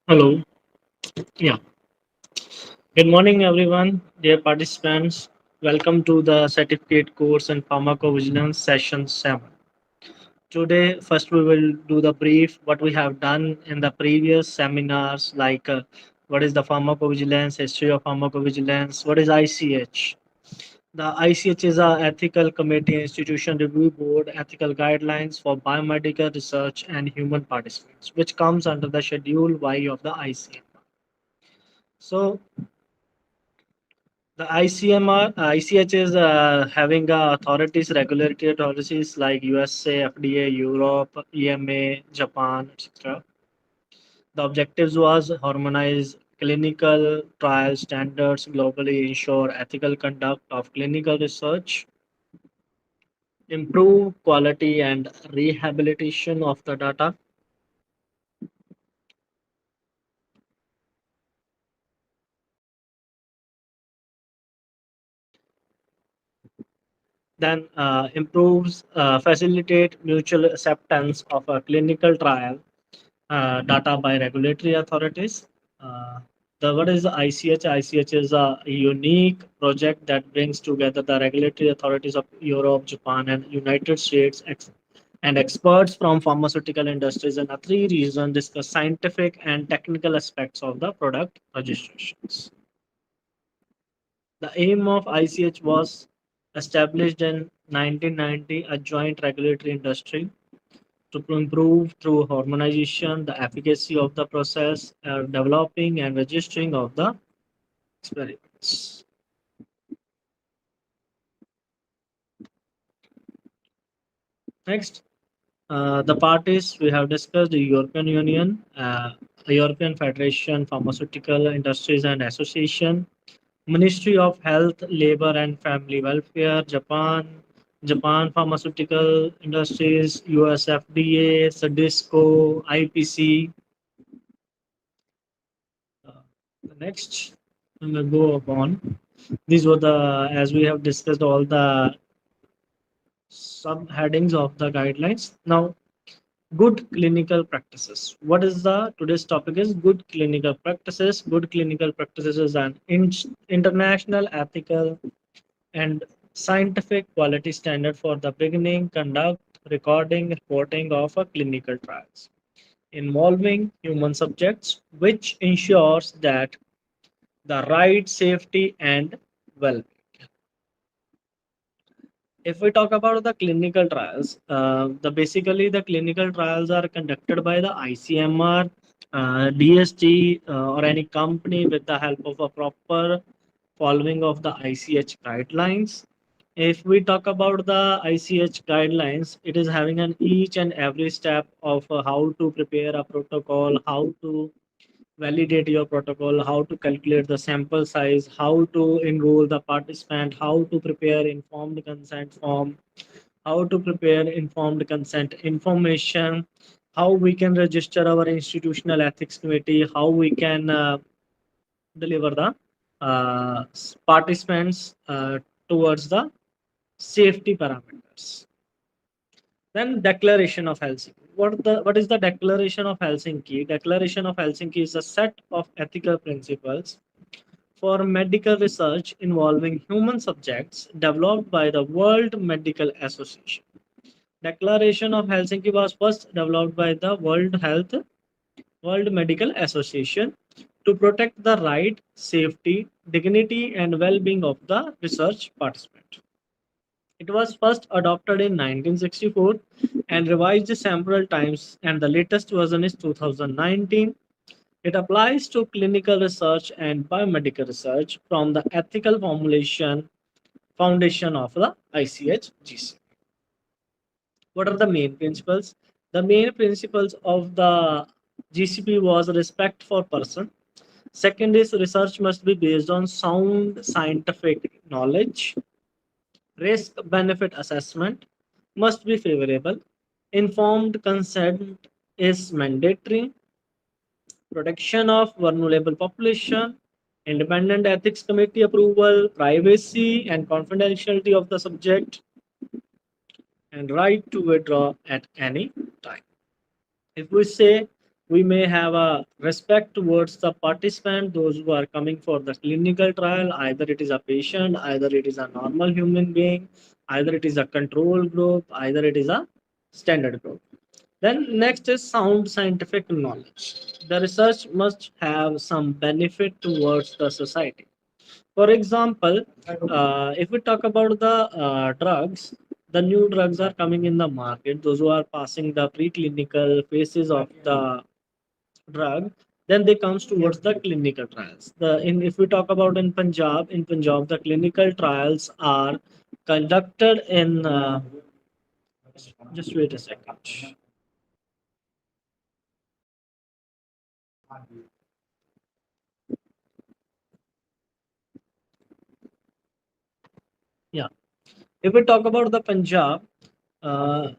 Hello. Yeah. Good morning, everyone. Dear participants, welcome to the certificate course in pharmacovigilance session 7. Today, first we will do the brief what we have done in the previous seminars, like what is the pharmacovigilance, history of pharmacovigilance, what is ICH. The ICH is a ethical committee institution review board ethical guidelines for biomedical research and human participants, which comes under the schedule Y of the ICMR. So the ICMR, ICH is having authorities, regulatory authorities like USA, FDA, Europe, EMA, Japan, etc. The objectives was harmonize clinical trial standards globally, ensure ethical conduct of clinical research, improve quality and rehabilitation of the data, then improves, facilitate mutual acceptance of a clinical trial data by regulatory authorities. Uh, the what is the ICH? ICH is a unique project that brings together the regulatory authorities of Europe, Japan, and United States and experts from pharmaceutical industries in a three regions discuss scientific and technical aspects of the product registrations. The aim of ICH was established in 1990 a joint regulatory industry to improve through harmonization the efficacy of the process, developing and registering of the experiments. Next, the parties we have discussed the European Union, European Federation, Pharmaceutical Industries and Association, Ministry of Health, Labor and Family Welfare, Japan Pharmaceutical Industries, US FDA, SADISCO, IPC. Uh, the next, I'm going to go upon. These were the, as we have discussed, all the subheadings of the guidelines. Now, good clinical practices. What is the today's topic is good clinical practices. Good clinical practices is an international ethical and scientific quality standard for the beginning, conduct, recording, reporting of a clinical trials involving human subjects, which ensures that the right safety and well. If we talk about the clinical trials, the basically the clinical trials are conducted by the ICMR, DST, or any company with the help of a proper following of the ICH guidelines. If we talk about the ICH guidelines, it is having an each and every step of how to prepare a protocol, how to validate your protocol, how to calculate the sample size, how to enroll the participant, how to prepare informed consent form, how to prepare informed consent information, how we can register our institutional ethics committee, how we can deliver the participants towards the safety parameters. Then Declaration of Helsinki. What is the Declaration of Helsinki? Declaration of Helsinki is a set of ethical principles for medical research involving human subjects developed by the World Medical Association. Declaration of Helsinki was first developed by the World Medical Association to protect the right, safety, dignity, and well-being of the research participant. It was first adopted in 1964 and revised several times, and the latest version is 2019. It applies to clinical research and biomedical research from the ethical formulation foundation of the ICH GCP. What are the main principles? The main principles of the GCP was respect for person. Second is research must be based on sound scientific knowledge. Risk benefit assessment must be favorable. Informed consent is mandatory. Protection of vulnerable population, independent ethics committee approval, privacy and confidentiality of the subject, and right to withdraw at any time. If we say we may have a respect towards the participant, those who are coming for the clinical trial, either it is a patient, either it is a normal human being, either it is a control group, either it is a standard group. Then next is sound scientific knowledge. The research must have some benefit towards the society. For example, if we talk about the drugs, the new drugs are coming in the market. Those who are passing the preclinical phases of the drug, then they comes towards the clinical trials. If we talk about in Punjab, the clinical trials are conducted in. Just wait a second. Yeah. If we talk about the Punjab, uh,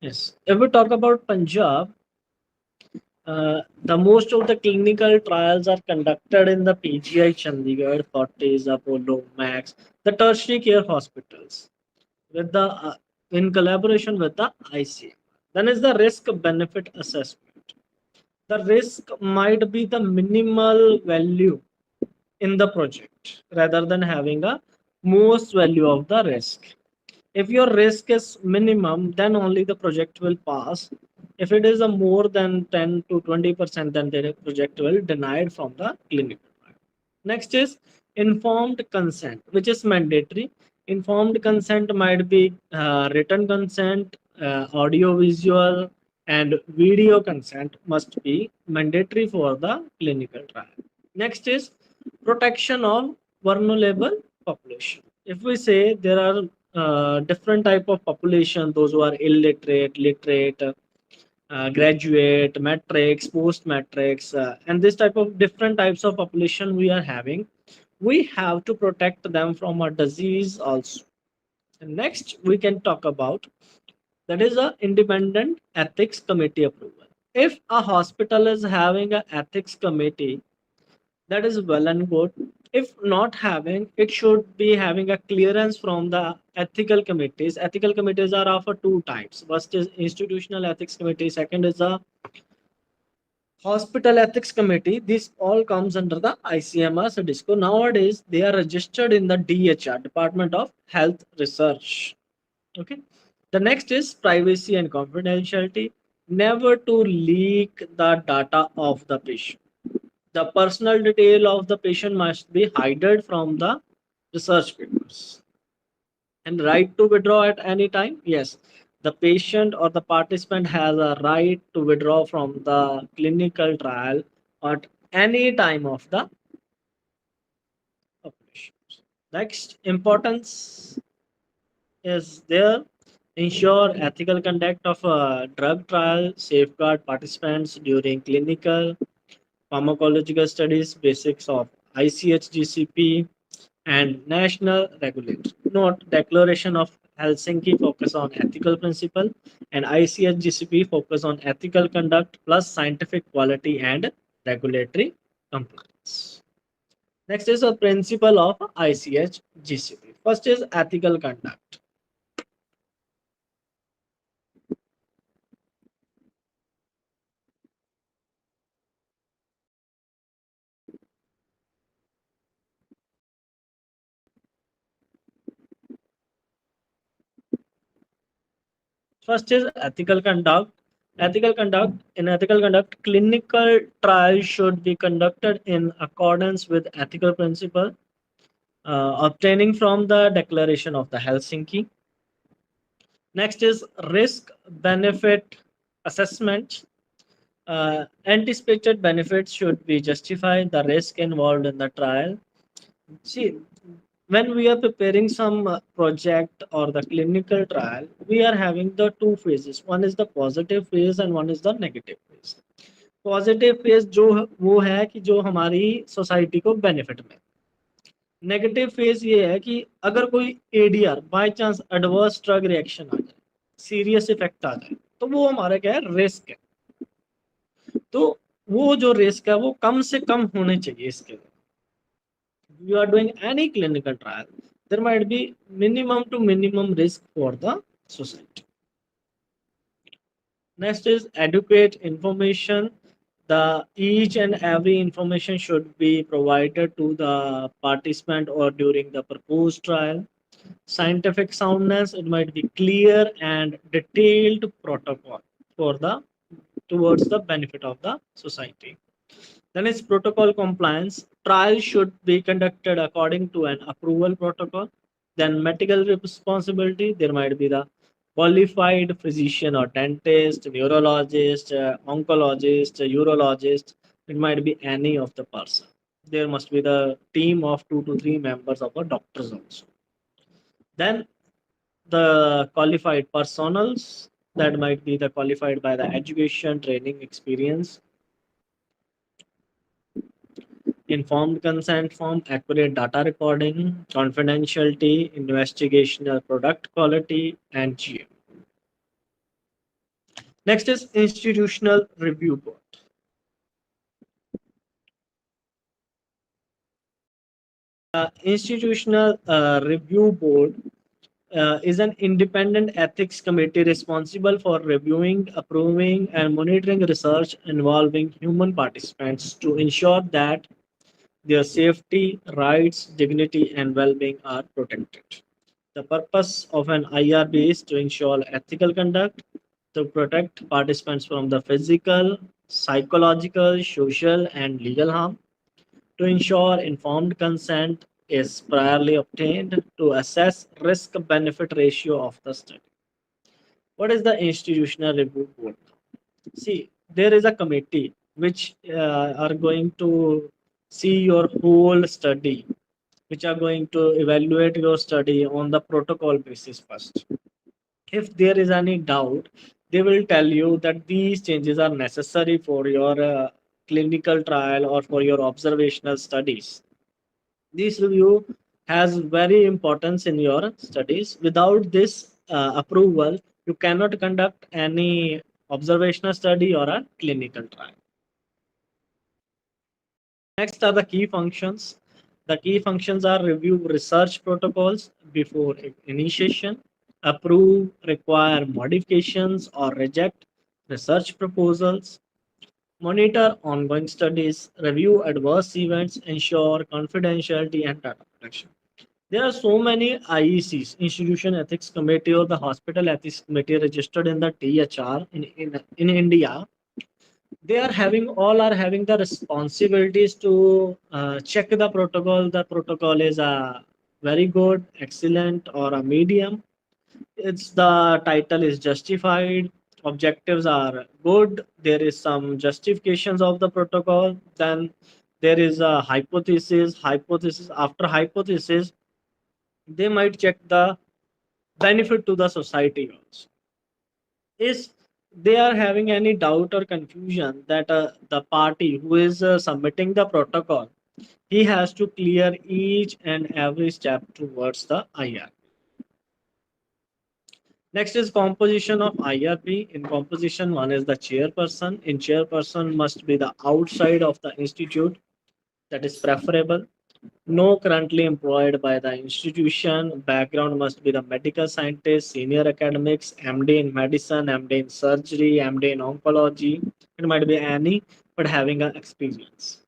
yes, if we talk about Punjab, the most of the clinical trials are conducted in the PGI Chandigarh, Fortis, Apollo, Max, the tertiary care hospitals, with the in collaboration with the ICMR. Then is the risk benefit assessment. The risk might be the minimal value in the project rather than having a most value of the risk. If your risk is minimum, then only the project will pass. If it is a more than 10 to 20%, then the project will denied from the clinical trial. Next is informed consent, which is mandatory. Informed consent might be written consent, audio visual, and video consent must be mandatory for the clinical trial. Next is protection of vulnerable population. If we say there are different type of population, those who are illiterate, literate, graduate, matrix, post matrix, and this type of different types of population we are having, we have to protect them from a disease also. And next we can talk about that is a independent ethics committee approval. If a hospital is having an ethics committee, that is well and good. If not having, it should be having a clearance from the ethical committees. Ethical committees are of a two types. First is institutional ethics committee. Second is a hospital ethics committee. This all comes under the ICMR Sadisco. Nowadays, they are registered in the DHR, Department of Health Research. Okay. The next is privacy and confidentiality. Never to leak the data of the patient. The personal detail of the patient must be hidden from the research papers. And right to withdraw at any time? Yes. The patient or the participant has a right to withdraw from the clinical trial at any time of the operation. Next, importance is there. Ensure ethical conduct of a drug trial, safeguard participants during clinical, pharmacological studies, basics of ICH GCP, and national regulator. Note Declaration of Helsinki focus on ethical principle and ICH GCP focus on ethical conduct plus scientific quality and regulatory compliance. Next is a principle of ICH GCP. First is ethical conduct. First is ethical conduct. Ethical conduct, clinical trials should be conducted in accordance with ethical principle obtaining from the Declaration of the Helsinki. Next is risk benefit assessment. Anticipated benefits should be justified the risk involved in the trial. See, when we are preparing some project or the clinical trial, we are having the two phases. One is the positive phase and one is the negative phase. Positive phase जो वो है कि जो हमारी society को benefit में, negative phase ये है कि अगर कोई ADR by chance adverse drug reaction आ जाए, सीरियस इफेक्ट आ जाए, तो वो हमारा क्या है, रिस्क है। तो वो जो रिस्क है वो कम से कम होने चाहिए इसके लिए। You are doing any clinical trial, there might be minimum to minimum risk for the society. Next is adequate information. The each and every information should be provided to the participant or during the proposed trial. Scientific soundness, it might be clear and detailed protocol for the towards the benefit of the society. Then is protocol compliance. Trial should be conducted according to an approval protocol. Then medical responsibility. There might be the qualified physician or dentist, neurologist, oncologist, urologist. It might be any of the person. There must be the team of 2 to 3 members of the doctors also. Then the qualified personals, that might be the qualified by the education, training, experience. Informed consent form, accurate data recording, confidentiality, investigational product quality, and GM. Next is institutional review board. Institutional review board is an independent ethics committee responsible for reviewing, approving, and monitoring research involving human participants to ensure that their safety, rights, dignity, and well-being are protected. The purpose of an IRB is to ensure ethical conduct, to protect participants from the physical, psychological, social, and legal harm, to ensure informed consent is priorly obtained, to assess risk benefit ratio of the study. What is the institutional review board? See, there is a committee which are going to see your whole study, which are going to evaluate your study on the protocol basis first. If there is any doubt, they will tell you that these changes are necessary for your clinical trial or for your observational studies. This review has very importance in your studies. Without this approval, you cannot conduct any observational study or a clinical trial. Next are the key functions. The key functions are review research protocols before initiation, approve, require modifications or reject research proposals, monitor ongoing studies, review adverse events, ensure confidentiality and data protection. There are so many IECs, Institution Ethics Committee or the Hospital Ethics Committee registered in the THR in India. They are having all are having the responsibilities to check the protocol. The protocol is a very good, excellent, or a medium. It's the title is justified, objectives are good, there is some justifications of the protocol, then there is a hypothesis. After hypothesis, they might check the benefit to the society also. Is they are having any doubt or confusion that the party who is submitting the protocol, he has to clear each and every step towards the IR. Next is composition of IRP. In composition, one is the chairperson. In chairperson must be the outside of the institute, that is preferable. No currently employed by the institution. Background must be the medical scientist, senior academics, MD in medicine, MD in surgery, MD in oncology. It might be any, but having an experience.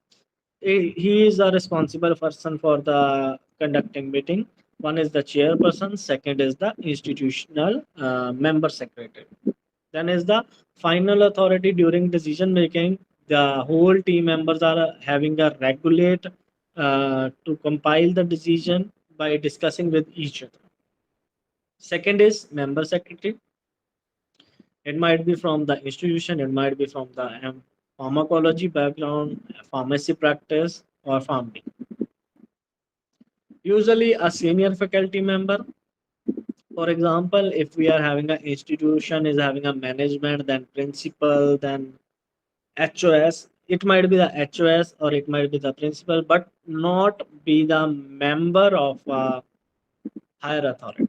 He is a responsible person for the conducting meeting. One is the chairperson, second is the institutional member secretary. Then is the final authority during decision making. The whole team members are having a regulate to compile the decision by discussing with each other. Second is member secretary. It might be from the institution, it might be from the pharmacology background, pharmacy practice, or pharmacy. Usually a senior faculty member. For example, if we are having an institution is having a management, then principal, then HOS, it might be the HOS or it might be the principal, but not be the member of a higher authority.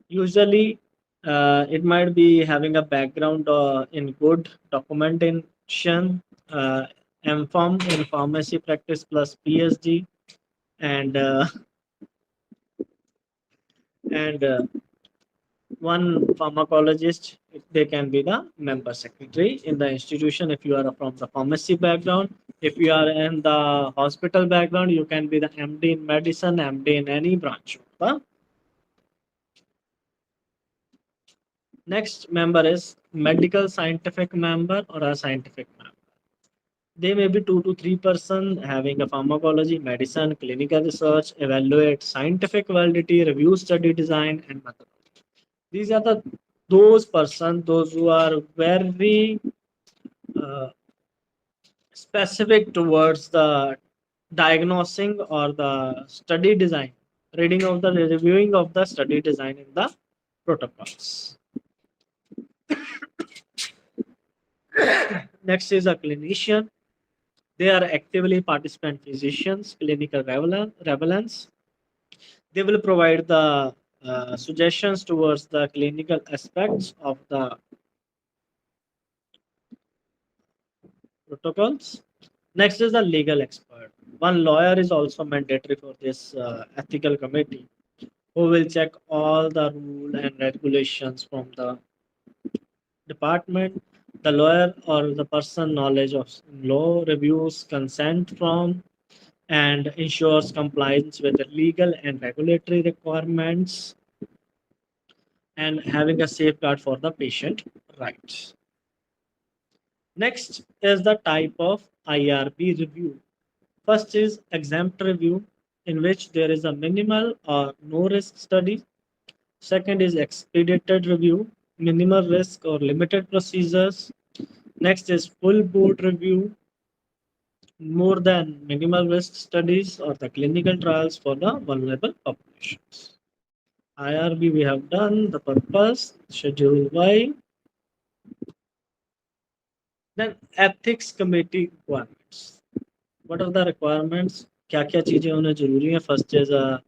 Usually, it might be having a background in good documentation, MPharm in pharmacy practice plus PhD, and and one pharmacologist. They can be the member secretary in the institution. If you are from the pharmacy background, if you are in the hospital background, you can be the MD in medicine, MD in any branch. Next member is medical scientific member or a scientific member. They may be 2 to 3 person having a pharmacology, medicine, clinical research, evaluate scientific validity, review study design, and methodology. These are the those person, those who are very uh, specific towards the diagnosing or the study design, reading of the reviewing of the study design in the protocols. Next is a clinician. They are actively participant physicians, clinical relevance. They will provide the suggestions towards the clinical aspects of the protocols. Next is the legal expert. One lawyer is also mandatory for this ethical committee who will check all the rule and regulations from the department. The lawyer or the person knowledge of law reviews consent from and ensures compliance with the legal and regulatory requirements and having a safeguard for the patient rights. Next is the type of IRB review. First is exempt review, in which there is a minimal or no risk study. Second is expedited review, minimal risk or limited procedures. Next is full board review, more than minimal risk studies or the clinical trials for the vulnerable populations. IRB we have done, the purpose, schedule Y. Then ethics committee requirements. What are the requirements? क्या क्या चीजें होना जरूरी है? First is a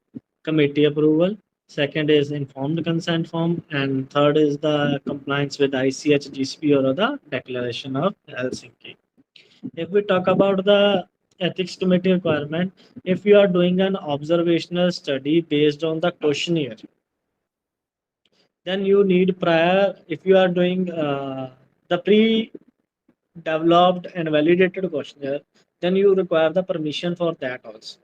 committee approval. Second is informed consent form, and third is the compliance with ICH GCP or the Declaration of Helsinki. If we talk about the ethics committee requirement, if you are doing an observational study based on the questionnaire, then you need prior. If you are doing the pre-developed and validated questionnaire, then you require the permission for that also.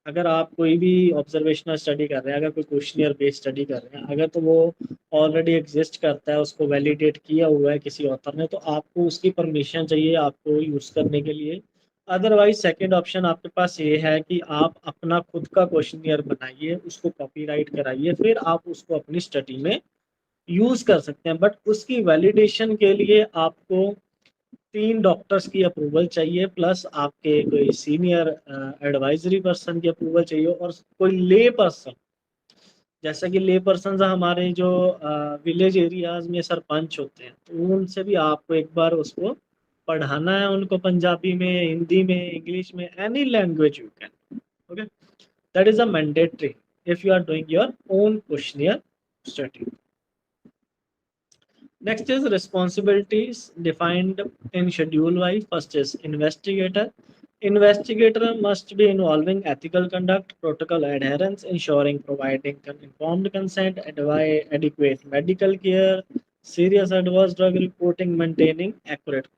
अगर आप कोई भी observational study कर रहे हैं, अगर कोई questionnaire based study कर रहे हैं, अगर तो वो ऑलरेडी एग्जिस्ट करता है, उसको वैलिडेट किया हुआ है किसी ऑथर ने, तो आपको उसकी परमिशन चाहिए आपको यूज़ करने के लिए। अदरवाइज सेकंड ऑप्शन आपके पास ये है कि आप अपना खुद का क्वेश्चनियर बनाइए, उसको कॉपीराइट कराइए, फिर आप उसको अपनी स्टडी में यूज़ कर सकते हैं। बट उसकी वैलिडेशन के लिए आपको 3 डॉक्टर्स की अप्रूवल चाहिए, प्लस आपके कोई सीनियर एडवाइजरी पर्सन की अप्रूवल चाहिए और कोई ले पर्सन, जैसा कि ले पर्सन हमारे जो विलेज एरियाज में सरपंच होते हैं, तो उनसे भी आपको एक बार उसको पढ़ाना है, उनको पंजाबी में, हिंदी में, इंग्लिश में, any language you can. Okay, that is a mandatory if you are doing your own questionnaire study. Next is responsibilities defined in Schedule Y. First is investigator. Investigator must be involving ethical conduct, protocol adherence, ensuring providing informed consent, adequate medical care, serious adverse drug reporting, maintaining accurate.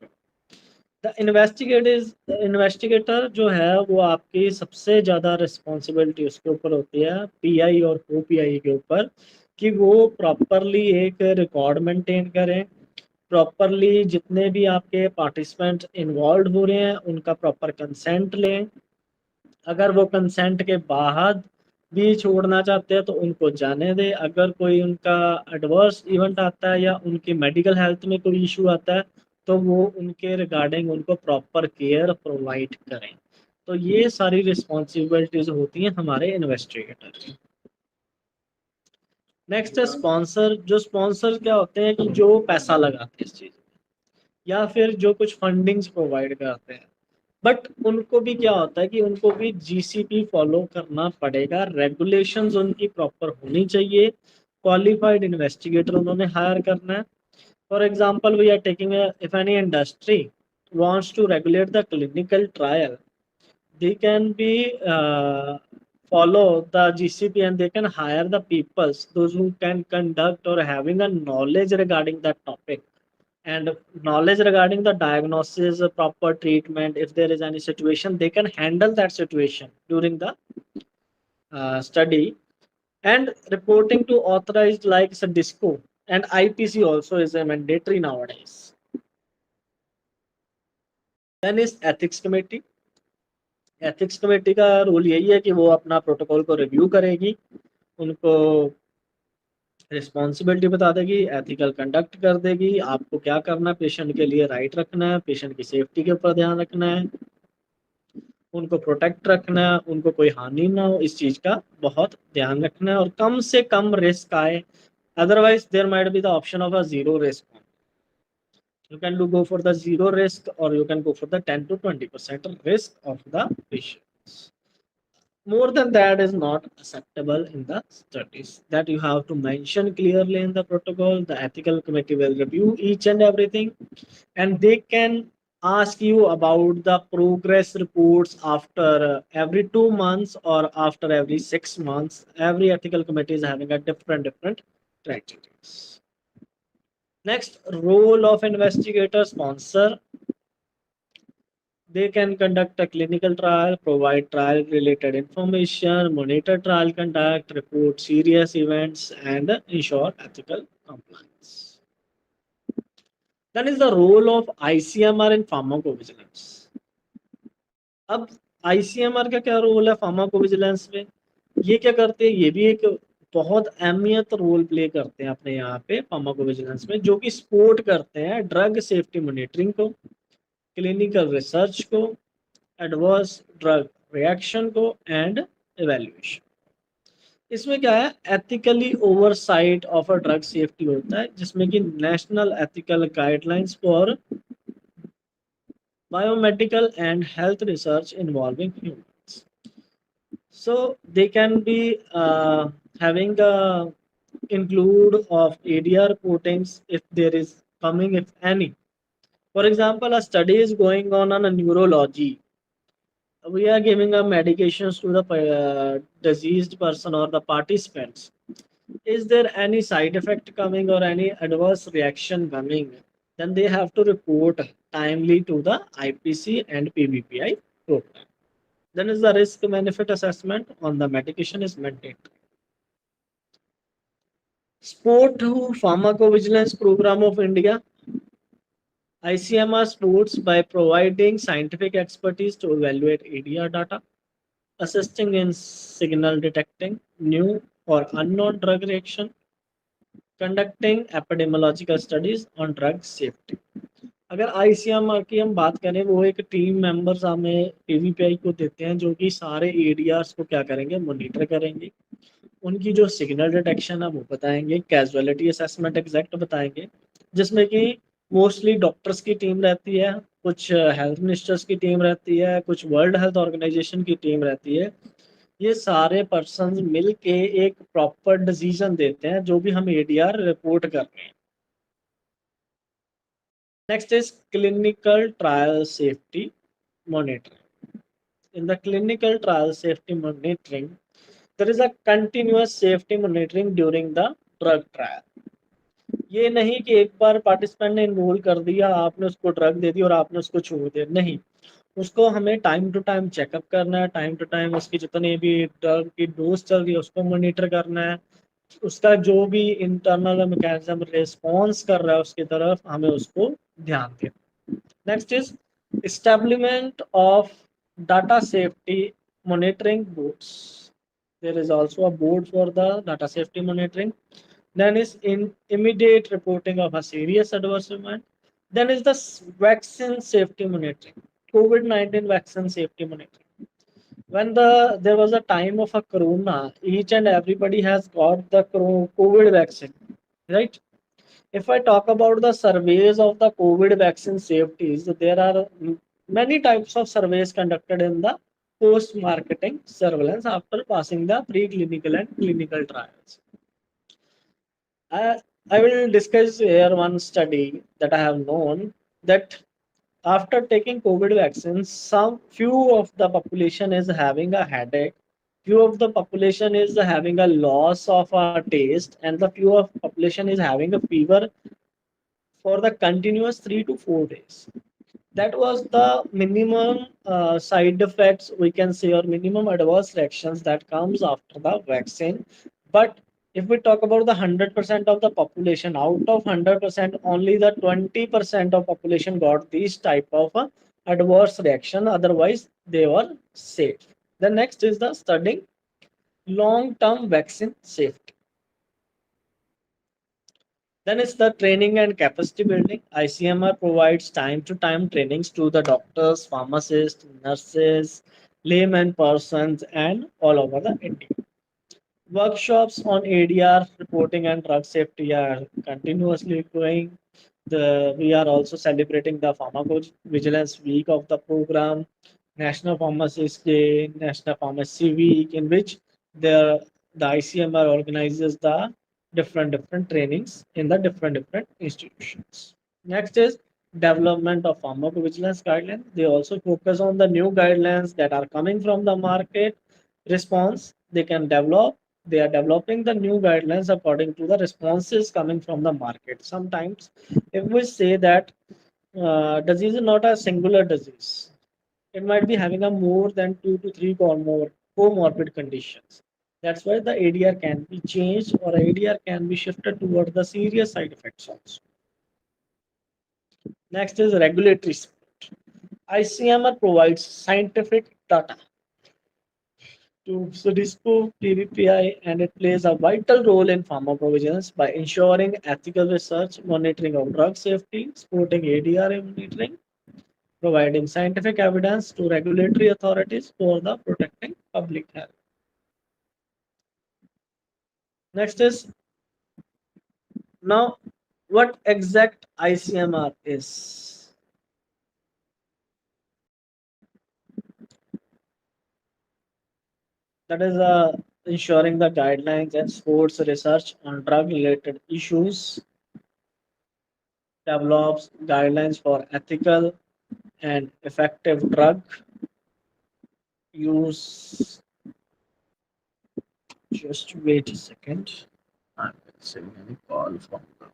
The investigator जो है वो आपकी सबसे ज़्यादा responsibility उसके ऊपर होती है, पीआई और को पीआई के ऊपर, कि वो प्रॉपरली एक रिकॉर्ड मेंटेन करें, प्रॉपरली जितने भी आपके पार्टिसिपेंट इन्वॉल्व हो रहे हैं उनका प्रॉपर कंसेंट लें। अगर वो कंसेंट के बाद भी छोड़ना चाहते हैं तो उनको जाने दें। अगर कोई उनका एडवर्स इवेंट आता है या उनकी मेडिकल हेल्थ में कोई इशू आता है तो वो उनके रिगार्डिंग उनको प्रॉपर केयर प्रोवाइड करें। तो ये सारी रिस्पॉन्सिबिलिटीज होती हैं हमारे इन्वेस्टिगेटर की। नेक्स्ट है स्पॉन्सर। जो स्पॉन्सर क्या होते हैं कि जो पैसा लगाते हैं इस चीज या फिर जो कुछ फंडिंग्स प्रोवाइड करते हैं, बट उनको भी क्या होता है कि उनको भी जीसीपी फॉलो करना पड़ेगा, रेगुलेशंस उनकी प्रॉपर होनी चाहिए, क्वालिफाइड इन्वेस्टिगेटर उन्होंने हायर करना है। For example we are taking if any industry wants to regulate the clinical trial, they can be follow the GCP and they can hire the peoples those who can conduct or having a knowledge regarding that topic and knowledge regarding the diagnosis, proper treatment. If there is any situation, they can handle that situation during the study. And reporting to authorized like disco and IPC also is a mandatory nowadays. Then is ethics committee. Ethics committee का role यही है कि वो अपना protocol को review करेगी, उनको responsibility बता देगी, एथिकल कंडक्ट कर देगी, आपको क्या करना है, पेशेंट के लिए राइट रखना है, पेशेंट की सेफ्टी के ऊपर ध्यान रखना है, उनको प्रोटेक्ट रखना है, उनको कोई हानि ना हो, इस चीज का बहुत ध्यान रखना है और कम से कम रिस्क आए। Otherwise there might be the option of a zero risk. You can do go for the zero risk or you can go for the 10 to 20% risk of the patients. More than that is not acceptable in the studies. That you have to mention clearly in the protocol. The ethical committee will review each and everything and they can ask you about the progress reports after every 2 months or after every 6 months. Every ethical committee is having a different criteria. Next, role of investigator sponsor. They can conduct a clinical trial, provide trial related information, monitor trial conduct, report serious events, and ensure ethical compliance. That is the role of ICMR in pharmacovigilance. अब ICMR का क्या role है pharmacovigilance में? ये क्या करते हैं? ये भी एक बहुत अहमियत रोल प्ले करते हैं अपने यहाँ पे फार्माकोविजिलेंस में, जो कि सपोर्ट करते हैं ड्रग सेफ्टी मॉनिटरिंग को, क्लिनिकल रिसर्च को, एडवर्स ड्रग रिएक्शन को एंड इवेल्युएशन। इसमें क्या है, ethically oversight of a drug safety होता है, जिसमें कि national ethical guidelines for biomedical and health research involving humans. So they can be having a include of ADR reportings if there is coming, if any. For example, a study is going on a neurology. We are giving a medications to the diseased person or the participants. Is there any side effect coming or any adverse reaction coming? Then they have to report timely to the IPC and PBPI program. Then is the risk benefit assessment on the medication is maintained. Sport Pharmacovigilance Program of India. ICMR supports by providing scientific expertise to evaluate ADR data, assisting in signal detecting new or unknown drug reaction, conducting epidemiological studies on drug safety. अगर ICMR की हम बात करें, वो एक team members हमें PVPI को देते हैं जो कि सारे ADRs को क्या करेंगे, मॉनिटर करेंगे, उनकी जो सिग्नल डिटेक्शन है वो बताएंगे, कैजुअलिटी असेसमेंट एग्जैक्ट बताएंगे, जिसमें कि मोस्टली डॉक्टर्स की टीम रहती है, कुछ हेल्थ मिनिस्टर्स की टीम रहती है, कुछ वर्ल्ड हेल्थ ऑर्गेनाइजेशन की टीम रहती है। ये सारे पर्सन मिल के एक प्रॉपर डिसीजन देते हैं जो भी हम ADR रिपोर्ट कर रहे हैं। Next is clinical trial safety monitoring. In the clinical trial safety monitoring, there is a continuous safety monitoring during the drug trial. ये नहीं कि एक बार पार्टिसिपेंट ने इनरोल कर दिया, आपने उसको ड्रग दे दी और आपने उसको छोड़ दिया, नहीं, उसको हमें टाइम टू टाइम चेकअप करना है, टाइम टू टाइम उसकी जितनी भी ड्रग की डोज चल रही है उसको मॉनिटर करना है, उसका जो भी इंटरनल मैकेनिज्म रिस्पॉन्स कर रहा है उसकी तरफ, हमें उसको ध्यान देना। Next is establishment of data safety monitoring boards. There is also a board for the data safety monitoring. Then is in immediate reporting of a serious adverse event. Then is the vaccine safety monitoring, COVID-19 vaccine safety monitoring. When there was a time of a corona, each and everybody has got the COVID vaccine, right? If I talk about the surveys of the COVID vaccine safeties, there are many types of surveys conducted in the post-marketing surveillance after passing the preclinical and clinical trials. I, I will discuss here one study that I have known that after taking COVID vaccines, some few of the population is having a headache, few of the population is having a loss of a taste, and the few of population is having a fever for the continuous 3 to 4 days. That was the minimum side effects we can say, or minimum adverse reactions that comes after the vaccine. But if we talk about the 100% of the population, out of 100%, only the 20% of population got these type of adverse reaction. Otherwise, they were safe. The next is the studying long-term vaccine safety. Then it's the training and capacity building. ICMR provides time to time trainings to the doctors, pharmacists, nurses, layman persons, and all over the India. Workshops on ADR reporting and drug safety are continuously going. We are also celebrating the Pharmacovigilance Week of the program, National Pharmacist Day, National Pharmacy Week, in which the ICMR organizes the different trainings in the different institutions. Next is development of pharmacovigilance guidelines. They also focus on the new guidelines that are coming from the market response. They are developing the new guidelines according to the responses coming from the market. Sometimes, if we say that disease is not a singular disease, it might be having a more than 2 to 3 or more comorbid conditions. That's why the ADR can be changed, or ADR can be shifted toward the serious side effects also. Next is regulatory support. ICMR provides scientific data to SODISCO, PVPI, and it plays a vital role in pharmacovigilance by ensuring ethical research, monitoring of drug safety, supporting ADR monitoring, providing scientific evidence to regulatory authorities for the protecting public health. Next is now what exact ICMR is. That is ensuring the guidelines and supports research on drug related issues, develops guidelines for ethical and effective drug use. Just wait a second. I'm receiving any call from the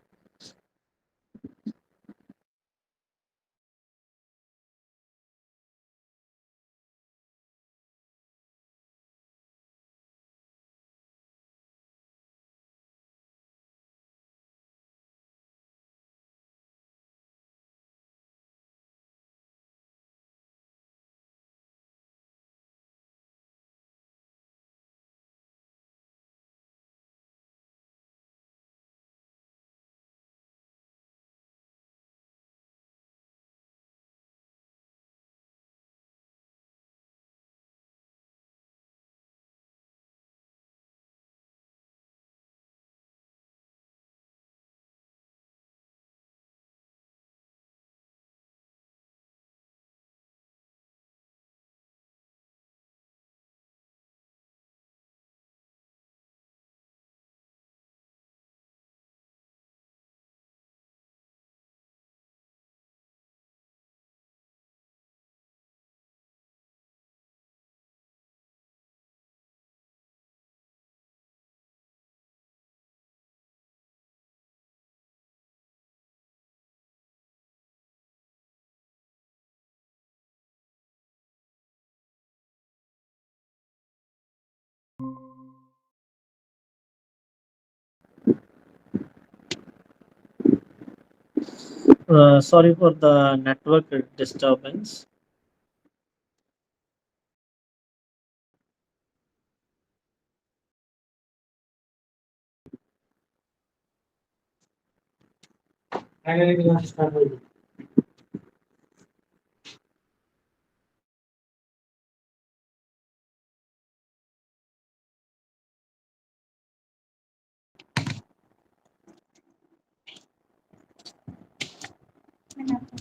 Sorry for the network disturbance.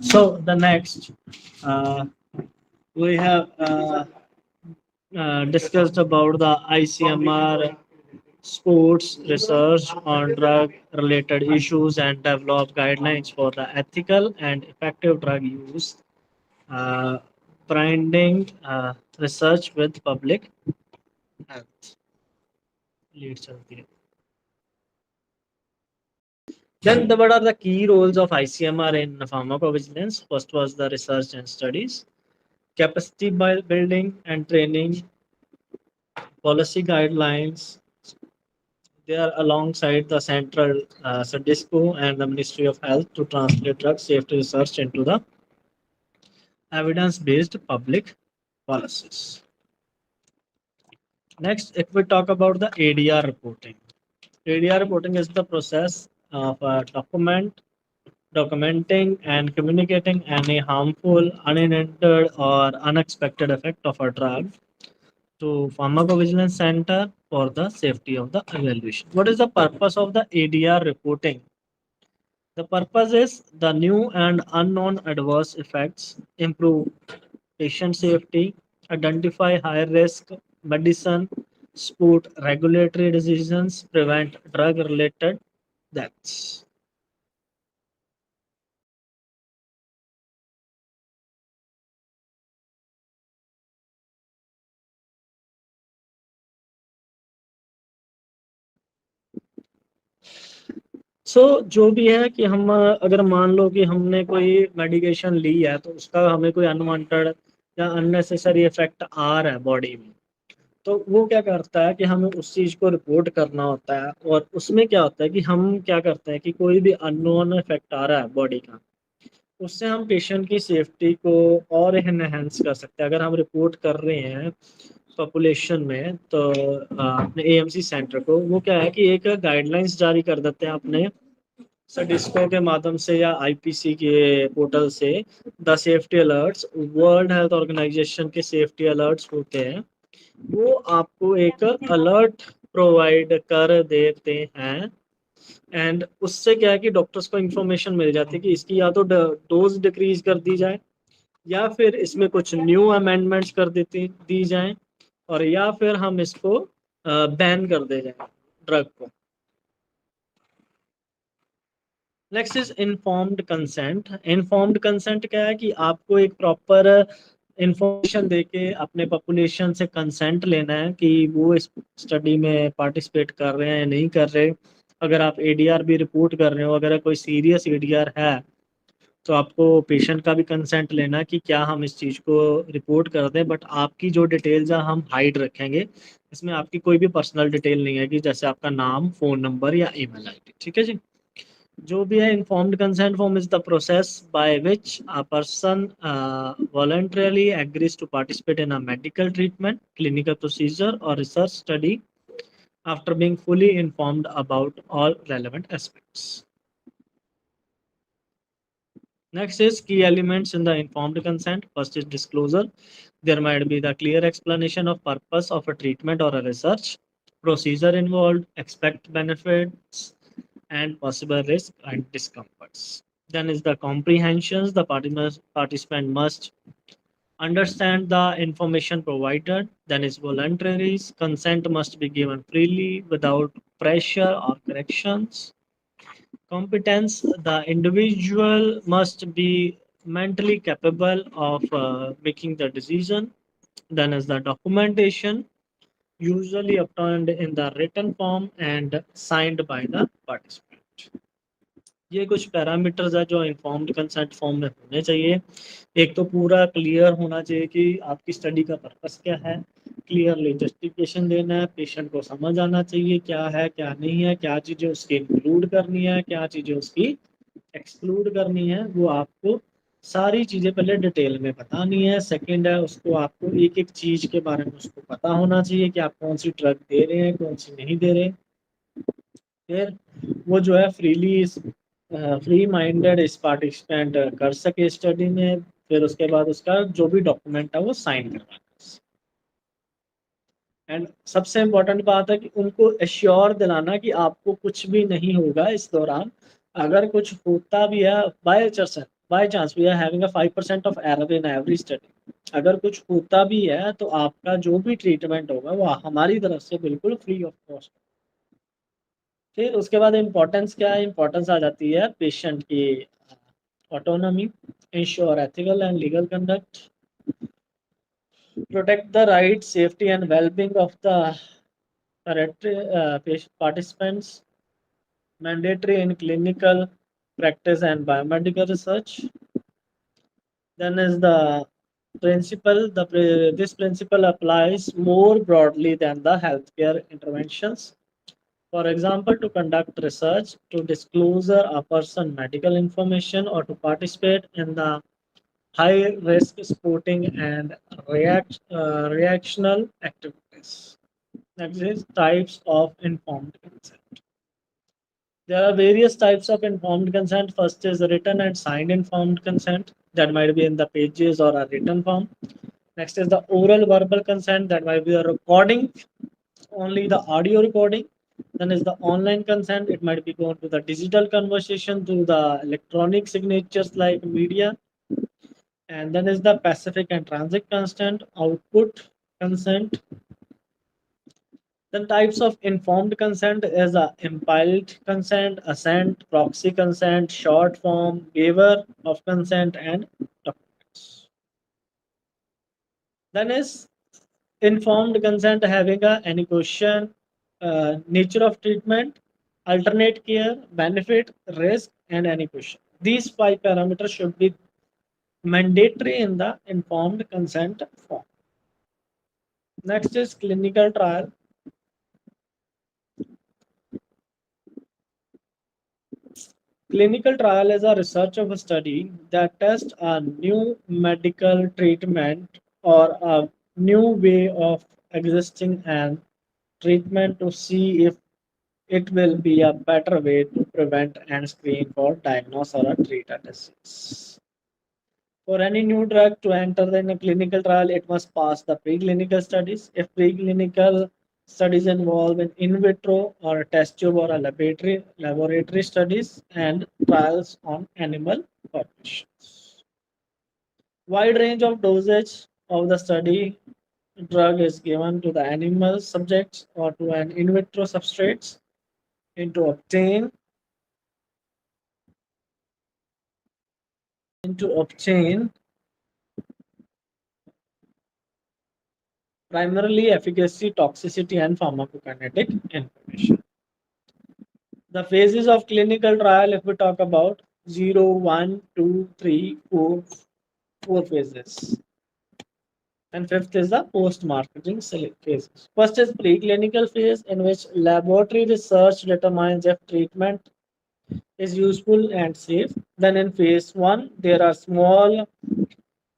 So the next, uh, we have discussed about the ICMR sports research on drug related issues and develop guidelines for the ethical and effective drug use, uh, blending research with public health. Lead चलती है. Then what are the key roles of ICMR in pharmacovigilance? First was the research and studies, capacity building and training, policy guidelines. They are alongside the central SADISCO and the Ministry of Health to translate drug safety research into the evidence-based public policies. Next, if we talk about the ADR reporting. ADR reporting is the process of documenting and communicating any harmful, unintended, or unexpected effect of a drug to Pharmacovigilance Center for the safety of the evaluation. What is the purpose of the ADR reporting? The purpose is the new and unknown adverse effects, improve patient safety, identify high risk medicine, support regulatory decisions, prevent drug related deaths. सो जो भी है कि हम अगर मान लो कि हमने कोई मेडिकेशन ली है तो उसका हमें कोई अनवांटेड या अननेसेसरी इफेक्ट आ रहा है बॉडी में, तो वो क्या करता है कि हमें उस चीज़ को रिपोर्ट करना होता है। और उसमें क्या होता है कि हम क्या करते हैं कि कोई भी अननोन इफेक्ट आ रहा है बॉडी का, उससे हम पेशेंट की सेफ्टी को और एनहेंस कर सकते हैं। अगर हम रिपोर्ट कर रहे हैं पॉपुलेशन में तो अपने एएमसी सेंटर को वो क्या है कि एक गाइडलाइंस जारी कर देते हैं अपने सडिस्को के माध्यम से या आईपीसी के पोर्टल से। The safety alerts World Health Organization के सेफ्टी अलर्ट्स होते हैं, वो आपको एक अलर्ट प्रोवाइड कर देते हैं। एंड उससे क्या है कि डॉक्टर्स को इंफॉर्मेशन मिल जाती है कि इसकी या तो डोज डिक्रीज कर दी जाए या फिर इसमें कुछ न्यू अमेंडमेंट्स कर देती दी जाए और या फिर हम इसको बैन कर दे जाए ड्रग को। Next is informed consent. Informed consent क्या है कि आपको एक प्रॉपर इंफॉर्मेशन देके अपने पॉपुलेशन से कंसेंट लेना है कि वो इस स्टडी में पार्टिसिपेट कर रहे हैं या नहीं कर रहे। अगर आप एडीआर भी रिपोर्ट कर रहे हो, अगर कोई सीरियस एडीआर है तो आपको पेशेंट का भी कंसेंट लेना है कि क्या हम इस चीज़ को रिपोर्ट कर दें, बट आपकी जो डिटेल्स है हम हाइड रखेंगे। इसमें आपकी कोई भी पर्सनल डिटेल नहीं है कि जैसे आपका नाम, फ़ोन नंबर या ईमेल आईडी। ठीक है जी। जो भी है informed consent form is the process by which a person voluntarily agrees to participate in a medical treatment, clinical procedure or research study after being fully informed about all relevant aspects. Next is key elements in the informed consent. First is disclosure. There might be the clear explanation of purpose of a treatment or a research, procedure involved, expect benefits, and possible risk and discomforts. Then is the comprehensions. The participant must understand the information provided. Then is voluntaries. Consent must be given freely without pressure or corrections. Competence, the individual must be mentally capable of making the decision. Then is the documentation, usually obtained in the written form and signed by the participant. ये कुछ parameters है जो informed consent form में होने चाहिए। एक तो पूरा क्लियर होना चाहिए कि आपकी स्टडी का पर्पस क्या है, क्लियरली जस्टिफिकेशन देना है, पेशेंट को समझ आना चाहिए क्या है क्या नहीं है, क्या चीज़ें उसकी इंक्लूड करनी है, क्या चीज़ें उसकी एक्सक्लूड करनी है, वो आपको सारी चीज़ें पहले डिटेल में बतानी है। सेकंड है, उसको आपको एक एक चीज़ के बारे में उसको पता होना चाहिए कि आप कौन सी ड्रग दे रहे हैं, कौन सी नहीं दे रहे। फिर वो जो है फ्री माइंडेड इस पार्टिसिपेंट कर सके स्टडी में। फिर उसके बाद उसका जो भी डॉक्यूमेंट है वो साइन करवाना। एंड सबसे इम्पोर्टेंट बात है कि उनको एश्योर दिलाना कि आपको कुछ भी नहीं होगा इस दौरान। अगर कुछ होता भी है, by chance we are having a 5% of error in every study. अगर कुछ होता भी है तो आपका जो भी ट्रीटमेंट होगा वो हमारी तरफ से बिल्कुल फ्री ऑफ कॉस्ट। फिर उसके बाद इम्पोर्टेंस क्या है, इम्पोर्टेंस आ जाती है पेशेंट की autonomy, ensure ethical and legal conduct, protect the rights, safety, and well-being of the participants, mandatory in clinical practice and biomedical research. Then is the this principle applies more broadly than the healthcare interventions. For example, to conduct research, to disclose a person medical information, or to participate in the high risk sporting and reactional activities. Next is types of informed consent. There are various types of informed consent. First is written and signed informed consent, that might be in the pages or a written form. Next is the oral verbal consent, that might be a recording, only the audio recording. Then is the online consent, it might be going to the digital conversation through the electronic signatures like media. And then is the pacific and transit consent, output consent. The types of informed consent is a implied consent, assent, proxy consent, short form, waiver of consent, and documents. Then is informed consent having any question, nature of treatment, alternate care, benefit, risk, and any question. These 5 parameters should be mandatory in the informed consent form. Next is clinical trial. Clinical trial is a research of a study that tests a new medical treatment or a new way of existing and treatment to see if it will be a better way to prevent and screen for diagnose or treat a disease. For any new drug to enter in a clinical trial, it must pass the preclinical studies. If preclinical studies involve in vitro or a test tube or a laboratory studies and trials on animal populations. Wide range of dosage of the study drug is given to the animal subjects or to an in vitro substrates into obtain primarily efficacy, toxicity, and pharmacokinetic information. The phases of clinical trial, if we talk about 0, 1, 2, 3, 4, 4 phases. And fifth is the post-marketing phase. First is preclinical phase, in which laboratory research determines if treatment is useful and safe. Then in phase 1, there are small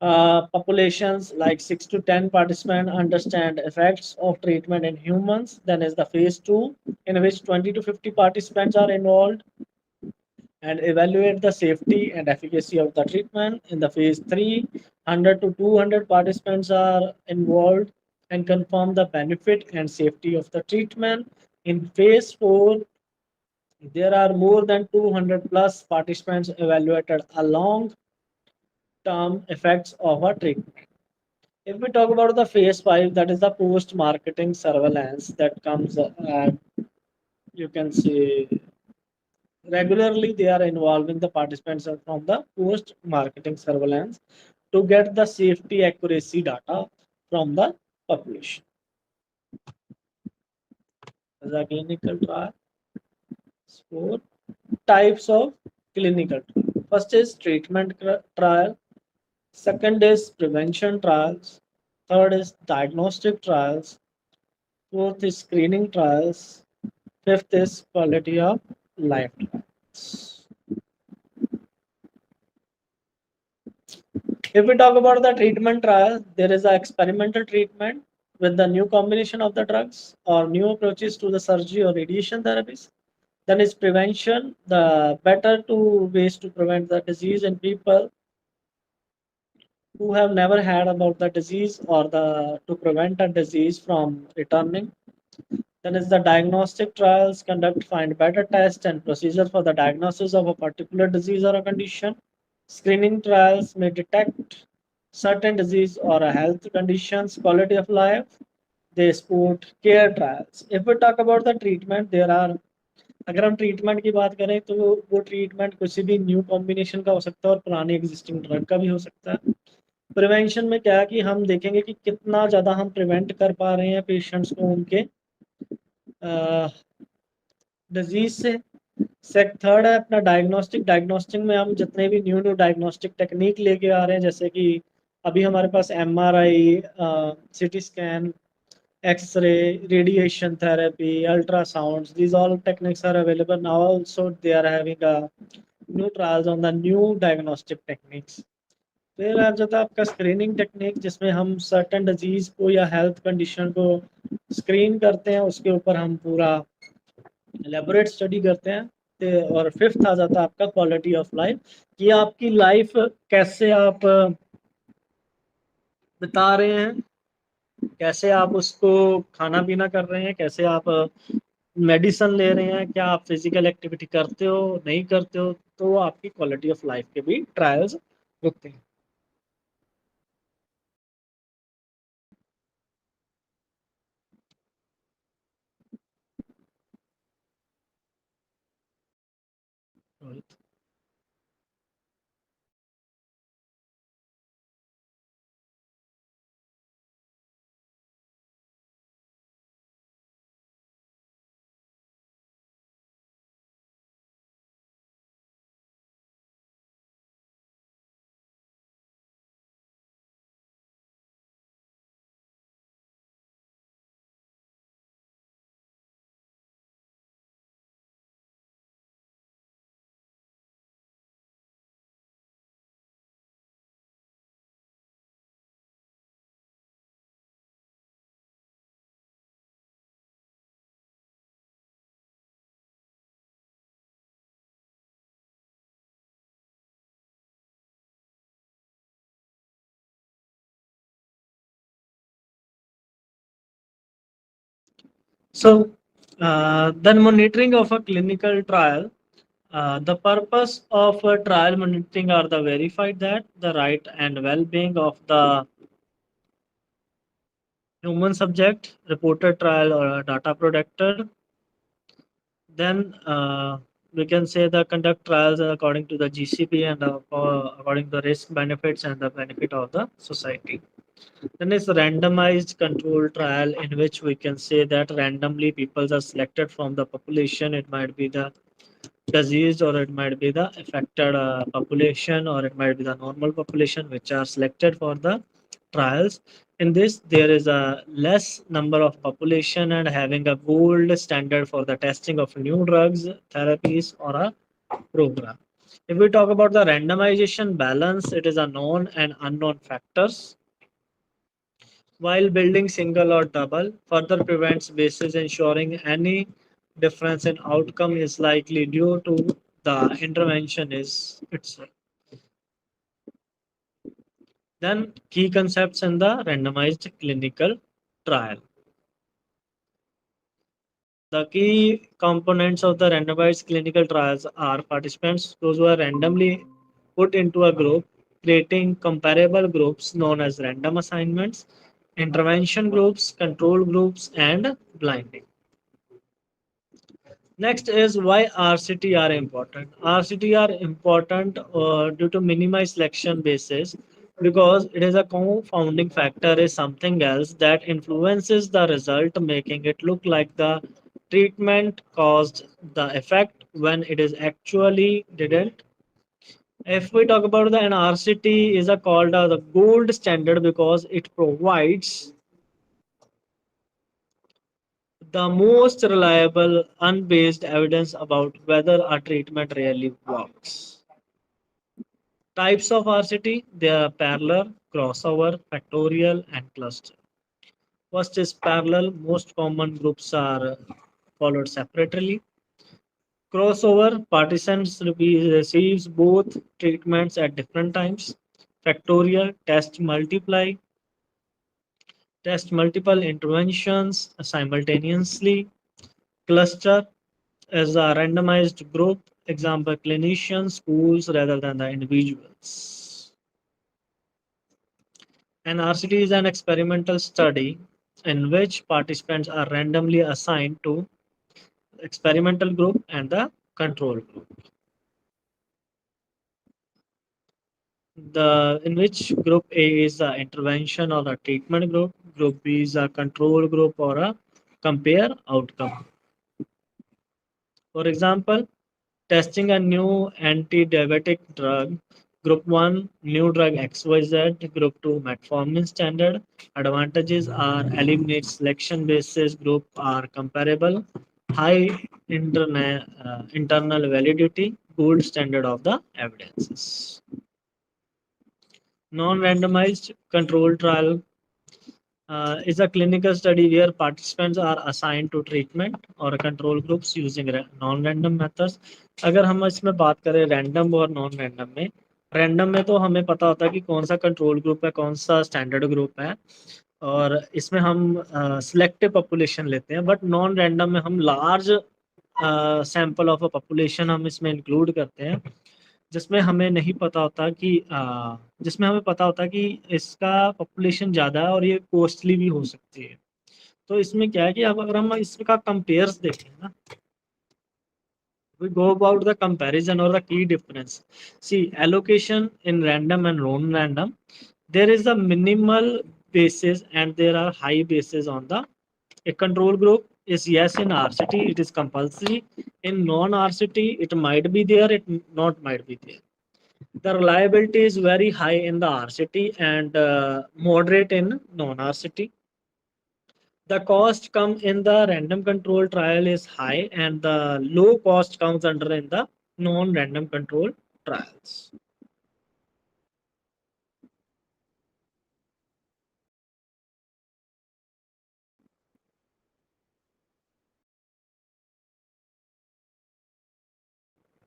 populations like 6 to 10 participants understand effects of treatment in humans. Then is the phase 2, in which 20 to 50 participants are involved and evaluate the safety and efficacy of the treatment. In the phase 3, 100 to 200 participants are involved and confirm the benefit and safety of the treatment. In phase 4, there are more than 200 plus participants evaluated a long term effects of a treatment. If we talk about the phase 5, that is the post marketing surveillance that comes, you can say, regularly they are involving the participants from the post marketing surveillance to get the safety accuracy data from the population. The clinical trial, four types of clinical trial. First is treatment trial, second is prevention trials, third is diagnostic trials, fourth is screening trials, fifth is quality of life trials. If we talk about the treatment trial, there is an experimental treatment with the new combination of the drugs or new approaches to the surgery or radiation therapies. Then is prevention, the better to ways to prevent the disease in people who have never had about the disease or the to prevent a disease from returning. Then is the diagnostic trials conduct find better tests and procedures for the diagnosis of a particular disease or a condition. Screening trials may detect certain disease or a health conditions, quality of life. They support care trials. If we talk about the treatment, there are अगर हम treatment की बात करें तो वो treatment किसी भी new combination का हो सकता है और पुरानी एग्जिस्टिंग ड्रग का भी हो सकता है। प्रिवेंशन में क्या है कि हम देखेंगे कि कितना ज़्यादा हम प्रिवेंट कर पा रहे हैं पेशेंट्स को उनके डिजीज से। सेक थर्ड है अपना डायग्नोस्टिक। डायग्नोस्टिक में हम जितने भी न्यू न्यू डायग्नोस्टिक टेक्निक लेके आ रहे हैं, जैसे कि अभी हमारे पास MRI, CT scan, X-ray, radiation therapy, ultrasounds. These all techniques are available now. Also, they are having a new trials on the new diagnostic techniques. फिर आ जाता है आपका स्क्रीनिंग टेक्निक, जिसमें हम सर्टन डिजीज को या हेल्थ कंडीशन को screen करते हैं, उसके ऊपर हम पूरा एलेबोरेट स्टडी करते हैं। और फिफ्थ आ जाता है आपका क्वालिटी ऑफ लाइफ, कि आपकी लाइफ कैसे आप बिता रहे हैं, कैसे आप उसको खाना पीना कर रहे हैं, कैसे आप मेडिसिन ले रहे हैं, क्या आप फिजिकल एक्टिविटी करते हो नहीं करते हो, तो आपकी क्वालिटी ऑफ लाइफ के भी ट्रायल्स होते हैं। So, then monitoring of a clinical trial. The purpose of a trial monitoring are the verified that the right and well-being of the human subject, reported trial or data protected. Then we can say the conduct trials according to the GCP and according to the risk benefits and the benefit of the society. Then is randomized control trial, in which we can say that randomly people are selected from the population. It might be the diseased or it might be the affected population or it might be the normal population which are selected for the trials. In this there is a less number of population and having a gold standard for the testing of new drugs, therapies or a program. If we talk about the randomization balance, it is a known and unknown factors, while building single or double further prevents basis, ensuring any difference in outcome is likely due to the intervention is itself. Then key concepts in the randomized clinical trial. The key components of the randomized clinical trials are participants, those who are randomly put into a group, creating comparable groups known as random assignments, intervention groups, control groups, and blinding. Next is why RCT are important. RCT are important due to minimize selection basis, because it is a confounding factor is something else that influences the result, making it look like the treatment caused the effect when it is actually didn't. If we talk about the RCT is a called the gold standard because it provides the most reliable, unbased evidence about whether a treatment really works. Types of RCT, they are parallel, crossover, factorial, and cluster. First is parallel. Most common groups are followed separately. Crossover, participants receives both treatments at different times. Factorial, test multiple interventions simultaneously. Cluster is a randomized group, example clinicians, schools rather than the individuals. An RCT is an experimental study in which participants are randomly assigned to experimental group and the control group. The in which group A is the intervention or a treatment group, group B is a control group or a compare outcome. For example, testing a new anti-diabetic drug, group 1 new drug XYZ, group 2 metformin standard. Advantages are eliminate selection basis, group are comparable, high internal validity, gold standard of the evidences. Non-randomized controlled trial is a clinical study where participants are assigned to treatment or control groups using non-random methods. अगर हम इसमें बात करें random और non random में तो हमें पता होता है कि कौन सा कंट्रोल ग्रुप है, कौन सा स्टैंडर्ड ग्रुप है, और इसमें हम सिलेक्टिव पॉपुलेशन लेते हैं. बट नॉन रैंडम में हम large sample of a population हम इसमें इंक्लूड करते हैं, जिसमें हमें नहीं पता होता कि जिसमें हमें पता होता है कि इसका पॉपुलेशन ज़्यादा है और ये कॉस्टली भी हो सकती है. तो इसमें क्या है कि अब अगर हम इसका कंपेयर्स देखें ना, we go about the comparison or the key difference. See, allocation in random and non-random, there is a minimal basis and there are high bases on the a control group is yes in RCT, it is compulsory. In non-RCT, it might be there, it not might be there. The reliability is very high in the RCT and moderate in non-RCT. The cost come in the random control trial is high and the low cost comes under in the non-random control trials.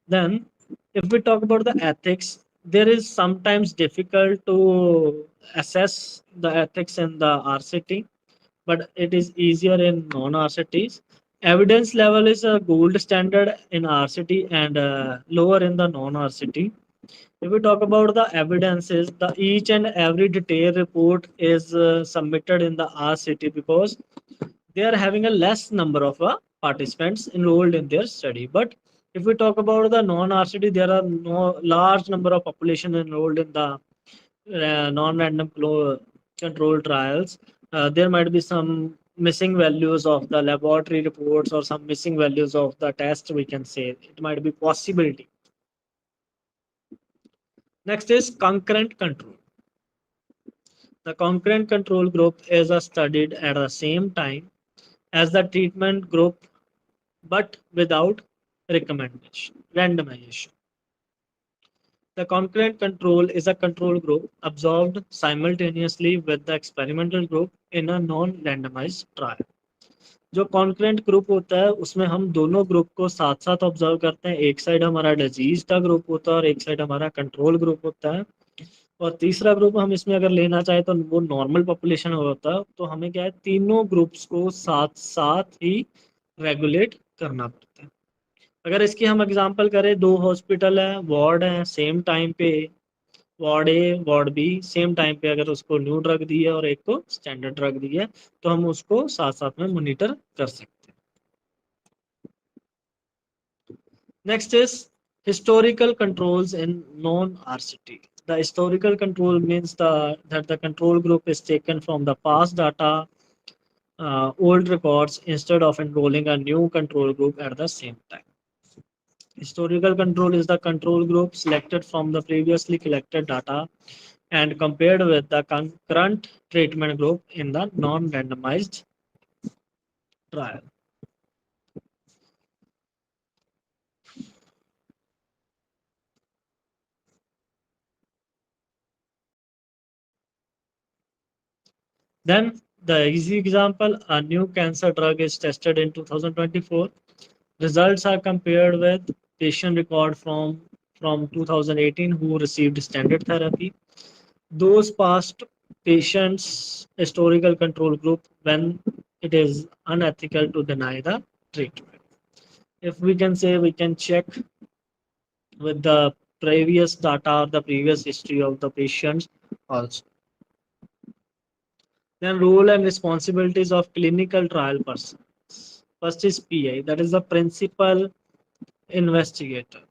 Then, if we talk about the ethics, there is sometimes difficult to assess the ethics in the RCT, but it is easier in non-RCTs. Evidence level is a gold standard in RCT and lower in the non-RCT. If we talk about the evidences, the each and every detailed report is submitted in the RCT because they are having a less number of participants enrolled in their study. But if we talk about the non-RCT, there are no large number of population enrolled in the non-random control trials. There might be some missing values of the laboratory reports or some missing values of the test. We can say it might be possibility. Next is concurrent control. The concurrent control group is studied at the same time as the treatment group but without recommendation, randomization. The concurrent control is a control group absorbed simultaneously with the experimental group in a non-randomized trial. जो concurrent group होता है उसमें हम दोनों group को साथ साथ observe करते हैं. एक साइड हमारा डिजीज का ग्रुप होता है और एक साइड हमारा कंट्रोल ग्रुप होता है, और तीसरा ग्रुप हम इसमें अगर लेना चाहे तो वो नॉर्मल पॉपुलेशन होता है. तो हमें क्या है, तीनों ग्रुप्स को साथ साथ ही रेगुलेट करना पड़ता है. अगर इसकी हम एग्जांपल करें, दो हॉस्पिटल है, वार्ड है, सेम टाइम पे वार्ड ए वार्ड बी सेम टाइम पे अगर उसको न्यू ड्रग दी है और एक को स्टैंडर्ड ड्रग दी है, तो हम उसको साथ साथ में मॉनिटर कर सकते हैं. Next is historical controls in non-RCT. The historical control means that the control group is taken from the past data, old records, instead of enrolling a new control group at the same time. Historical control is the control group selected from the previously collected data and compared with the current treatment group in the non-randomized trial. Then the easy example, a new cancer drug is tested in 2024. Results are compared with patient record from 2018 who received standard therapy. Those past patients historical control group when it is unethical to deny the treatment. If we can say we can check with the previous data or the previous history of the patients also. Then role and responsibilities of clinical trial persons. First is PI, that is the principal investigator.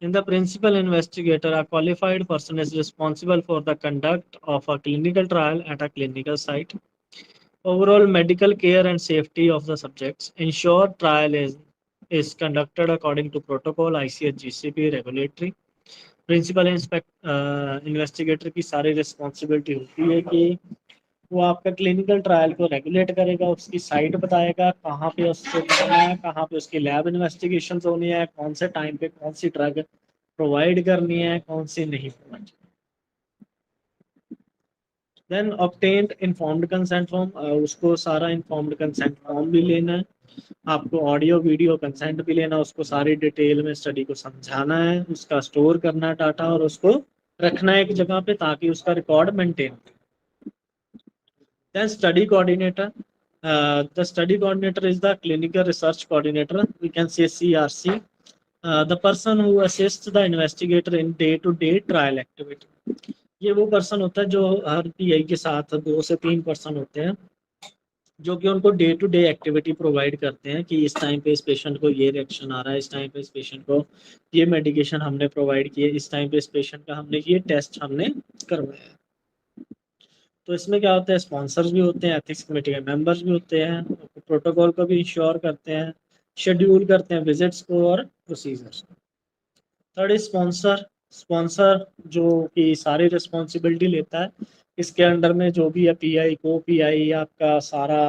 In the principal investigator, a qualified person is responsible for the conduct of a clinical trial at a clinical site. Overall medical care and safety of the subjects. Ensure trial is conducted according to protocol, ICH, GCP, regulatory. Principal investigator की सारी responsibility होती है कि वो आपका clinical trial को regulate करेगा, उसकी साइट बताएगा कहाँ पे उससे करना है, कहाँ पे उसकी लैब इन्वेस्टिगेशन होनी है, कौन से टाइम पे कौन सी ड्रग प्रोवाइड करनी है, कौन सी नहीं provide. Then obtained informed consent form, उसको सारा इन्फॉर्म्ड कंसेंट फॉर्म भी लेना है, आपको ऑडियो वीडियो कंसेंट भी लेना, उसको सारी डिटेल में स्टडी को समझाना है, उसका स्टोर करना है डाटा और उसको रखना है एक जगह पे ताकि उसका record maintain. Then study coordinator, the study coordinator is the clinical research coordinator, we can say CRC, the person who assists the investigator in day to day trial activity। ये वो पर्सन होता है जो हर पीआई के साथ 2 से 3 person होते हैं जो कि उनको day to day activity provide करते हैं कि इस टाइम पे इस पेशेंट को ये रिएक्शन आ रहा है, इस टाइम पे इस पेशेंट को ये मेडिकेशन हमने प्रोवाइड किए, इस टाइम पे इस पेशेंट का हमने ये टेस्ट हमने करवाया। तो इसमें क्या होता है, स्पॉन्सर्स भी होते हैं, एथिक्स कमेटी के मेंबर्स भी होते हैं, प्रोटोकॉल को भी इंश्योर करते हैं, शेड्यूल करते हैं विजिट्स को और procedures. Third is sponsor, sponsor जो कि सारी रिस्पॉन्सिबिलिटी लेता है, इसके अंडर में जो भी है पीआई को पीआई आपका सारा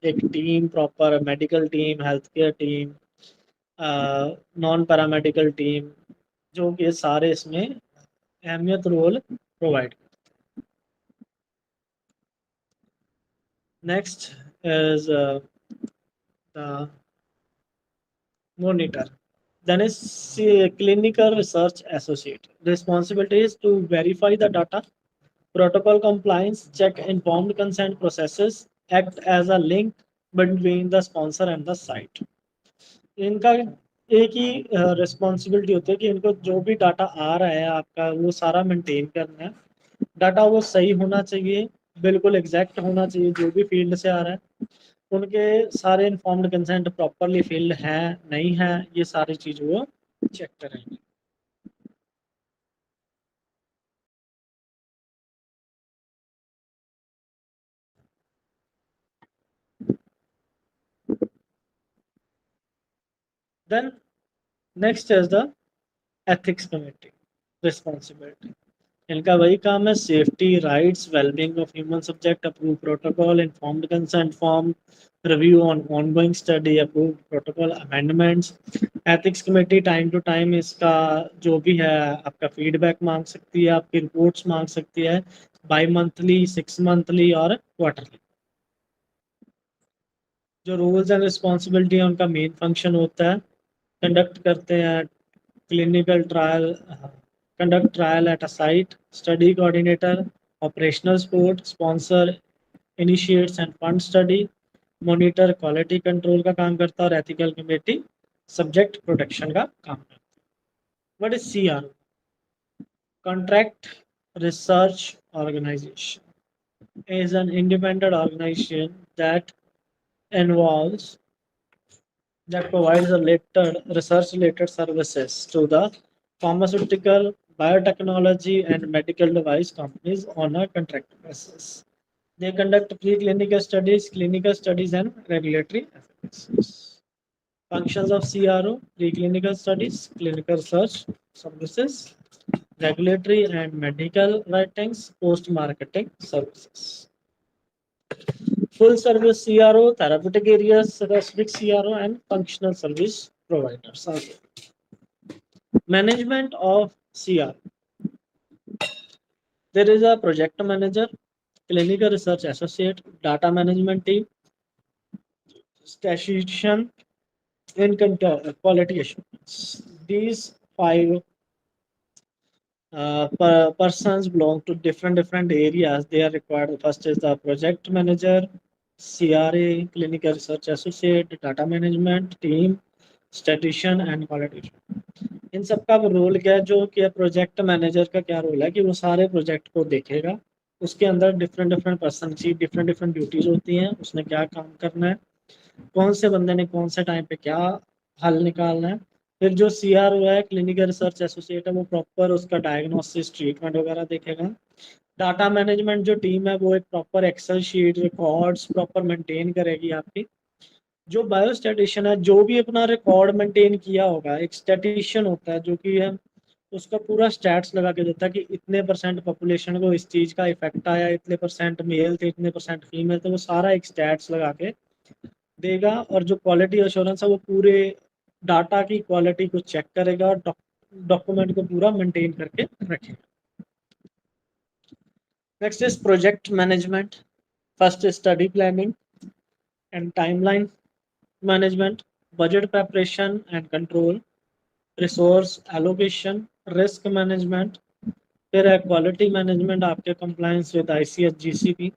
एक team, proper medical team, health care team, non paramedical team, जो कि सारे इसमें अहमियत role provide. Next is the monitor. Then is clinical research associate. Responsibility is to verify the data, protocol compliance, check informed consent processes, act as a link between the sponsor and the site. इनका एक ही responsibility होती है कि इनको जो भी data आ रहा है आपका वो सारा मेंटेन करना है, डाटा वो सही होना चाहिए, बिल्कुल एग्जैक्ट होना चाहिए, जो भी फील्ड से आ रहा है उनके सारे इन्फॉर्म्ड कंसेंट प्रॉपरली फिल्ड है नहीं है, ये सारी चीज वो चेक करेंगे। Then next is the ethics committee responsibility. इनका वही काम है, safety, rights, wellbeing of human subject, approve protocol, informed consent form, review on ongoing study, approve protocol amendments. Ethics committee time to time इसका जो भी है आपका फीडबैक मांग सकती है, आपकी रिपोर्ट्स मांग सकती है, बाई मंथली, 6 मंथली और क्वार्टरली। जो रूल्स एंड रिस्पॉन्सिबिलिटी है उनका मेन फंक्शन होता है कंडक्ट करते हैं clinical trial, conduct trial at a site, study coordinator, operational support, sponsor, initiates end fund study, monitor quality control का काम करता है और एथिकल कमेटी सब्जेक्ट प्रोटेक्शन का काम करता है। What is CRO? Contract research organization is an independent organization involves that provides related research related services to the pharmaceutical, biotechnology, and medical device companies on a contract basis. They conduct clinical studies, and regulatory affairs. Functions of CRO: preclinical studies, clinical research services, regulatory and medical writings, post-marketing services. Full service CRO, therapeutic areas, specific CRO, and functional service providers. Management of CRO. There is a project manager, clinical research associate, data management team, statistician, and quality assurance. These five persons belong to different areas. They are required. First is the project manager, CRA, clinical research associate, data management team, statistician and quality. इन सबका role क्या है? जो कि project manager का क्या role है कि वो सारे प्रोजेक्ट को देखेगा, उसके अंदर डिफरेंट डिफरेंट पर्सन की डिफरेंट डिफरेंट ड्यूटीज होती हैं, उसने क्या काम करना है, कौन से बंदे ने कौन से टाइम पे क्या हल निकालना है। फिर जो CRO है, क्लिनिकल रिसर्च एसोसिएट है, वो प्रॉपर उसका डायग्नोसिस ट्रीटमेंट वगैरह देखेगा। डाटा मैनेजमेंट जो टीम है वो एक proper Excel sheet records proper maintain करेगी आपकी। जो बायोस्टैटिशियन है, जो भी अपना रिकॉर्ड मेंटेन किया होगा, एक स्टैटिशियन होता है जो कि है उसका पूरा स्टैट्स लगा के देता है कि इतने परसेंट पॉपुलेशन को इस चीज़ का इफेक्ट आया, इतने परसेंट मेल थे, इतने परसेंट फीमेल थे, वो सारा एक स्टैट्स लगा के देगा। और जो क्वालिटी एश्योरेंस है वो पूरे डाटा की क्वालिटी को चेक करेगा और डॉक्यूमेंट को पूरा मेंटेन करके रखेगा। Next is project management. First is study planning and timeline management, budget preparation and control, resource allocation, risk management. फिर है क्वालिटी मैनेजमेंट, आपके compliance with ICH GCP,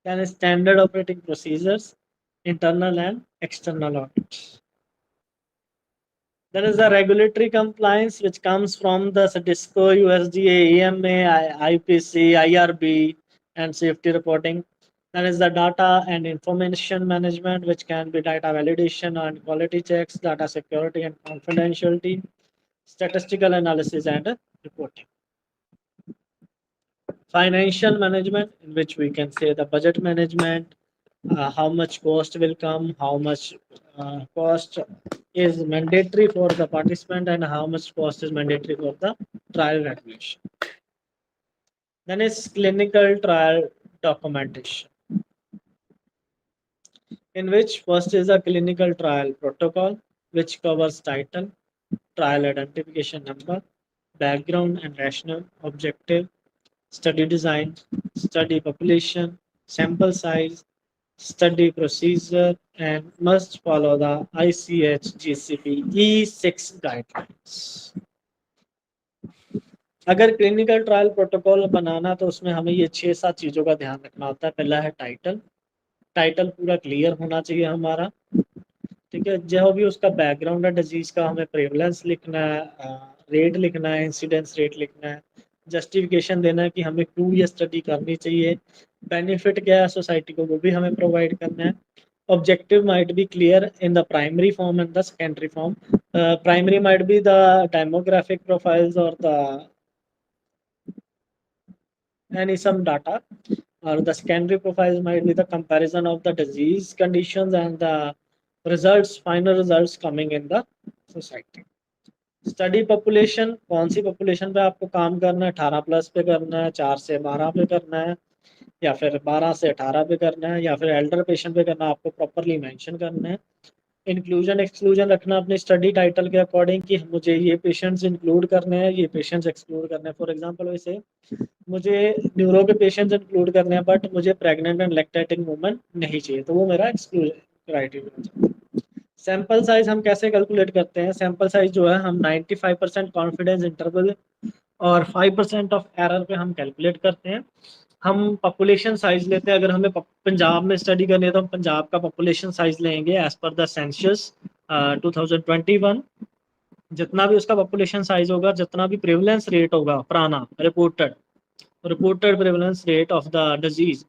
then standard operating procedures, internal and external audits. There is a regulatory compliance which comes from the DISCO, USDA, EMA, IPC, IRB, and safety reporting. There is the data and information management, which can be data validation and quality checks, data security and confidentiality, statistical analysis and reporting. Financial management, in which we can say the budget management, how much cost will come, how much cost is mandatory for the participant, and how much cost is mandatory for the trial regulation. Then is clinical trial documentation, in which first is a clinical trial protocol, which covers title, trial identification number, background and rationale, objective, study design, study population, sample size, study procedure, and must follow the ICH GCP E6 guidelines. अगर clinical trial protocol बनाना तो उसमें हमें ये 6-7 चीज़ों का ध्यान रखना होता है। पहला है टाइटल, टाइटल पूरा क्लियर होना चाहिए हमारा, ठीक है। जो भी उसका बैकग्राउंड है डिजीज का, हमें प्रेवलेंस लिखना है, रेट लिखना है, इंसिडेंस रेट लिखना है, जस्टिफिकेशन देना है कि हमें क्यों ये स्टडी करनी चाहिए, बेनिफिट क्या है सोसाइटी को वो भी हमें प्रोवाइड करना है। Objective might be clear in the primary form and the secondary form. Primary might be the demographic profiles or the any some data, or the secondary profiles might be the comparison of the disease conditions and the results, final results coming in the society. Study population, कौन सी population पे आपको काम करना है, 18+ पे करना है, 4 से 12 पे करना है, या फिर 12 से 18 पे करना है, या फिर एल्डर पेशेंट पे करना है, आपको प्रॉपरली मेंशन करना है। इंक्लूजन एक्सक्लूजन रखना अपने स्टडी टाइटल के अकॉर्डिंग कि मुझे ये पेशेंट्स इंक्लूड करने हैं, ये पेशेंट्स एक्सक्लूड करने हैं। फॉर एग्जांपल वैसे मुझे न्यूरो के पेशेंट्स इंक्लूड करने हैं बट मुझे प्रेग्नेंट एंड लैक्टेटिंग वुमन नहीं चाहिए, तो वो मेरा एक्सक्लूजन क्राइटेरिया। सैंपल साइज हम कैसे कैलकुलेट करते हैं? सैंपल साइज जो है हम 95% कॉन्फिडेंस इंटरवल और 5% ऑफ एरर पे हम कैलकुलेट करते हैं। हम पॉपुलेशन साइज लेते हैं, अगर हमें पंजाब में स्टडी करनी है तो हम पंजाब का पॉपुलेशन साइज लेंगे एज पर द सेंसस 2021। जितना भी उसका पॉपुलेशन साइज होगा, जितना भी प्रेवलेंस रेट होगा पुराना reported prevalence rate of the disease,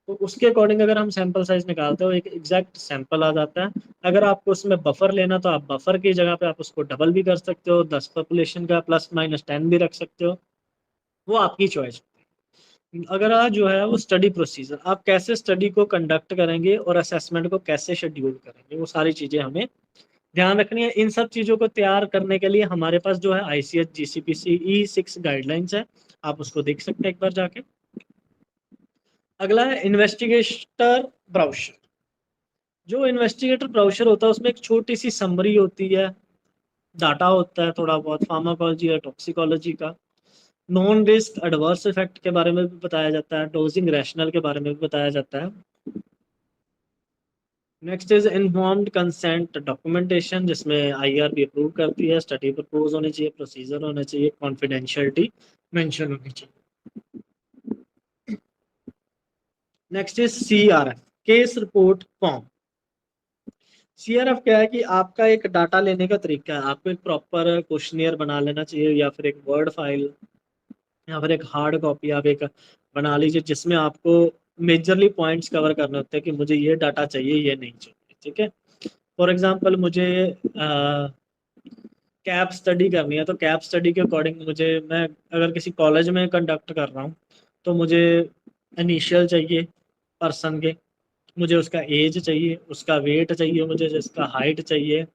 तो उसके अकॉर्डिंग अगर हम सैंपल साइज निकालते हो एक एग्जैक्ट सैंपल आ जाता है। अगर आपको उसमें बफर लेना तो आप बफर की जगह पे आप उसको डबल भी कर सकते हो, 10 पॉपुलेशन का ±10 भी रख सकते हो, वो आपकी चॉइस। अगर आज जो है वो स्टडी प्रोसीजर, आप कैसे स्टडी को कंडक्ट करेंगे और असेसमेंट को कैसे शेड्यूल करेंगे, वो सारी चीज़ें हमें ध्यान रखनी है। इन सब चीज़ों को तैयार करने के लिए हमारे पास जो है ICH GCP E6 गाइडलाइंस है, आप उसको देख सकते हैं एक बार जाके। अगला है इन्वेस्टिगेटर ब्राउशर। जो इन्वेस्टिगेटर ब्राउशर होता है उसमें एक छोटी सी समरी होती है, डाटा होता है थोड़ा बहुत फार्माकोलॉजी या टॉक्सिकोलॉजी का। नॉन रिस्क एडवर्स इफेक्ट के बारे में भी बताया जाता है, डोजिंग रैशनल के बारे में भी बताया जाता है। Next is informed consent documentation, जिसमें आईआरबी अप्रूव करती है, स्टडी प्रपोज होनी चाहिए, प्रोसीजर होना चाहिए, कॉन्फिडेंशियलिटी मेंशन होनी चाहिए। Next is CRF, case report form. CRF क्या है कि आपका एक डाटा लेने का तरीका है, आपको एक प्रॉपर क्वेश्चनियर बना लेना चाहिए, या फिर एक वर्ड फाइल, या फिर एक हार्ड कॉपी आप एक बना लीजिए, जिसमें आपको मेजरली पॉइंट्स कवर करने होते हैं कि मुझे ये डाटा चाहिए, ये नहीं चाहिए। ठीक है, फॉर एग्जांपल मुझे कैप स्टडी करनी है, तो कैप स्टडी के अकॉर्डिंग मुझे, मैं अगर किसी कॉलेज में कंडक्ट कर रहा हूँ, तो मुझे इनिशियल चाहिए पर्सन के, मुझे उसका एज चाहिए, उसका वेट चाहिए, मुझे जिसका हाइट चाहिए,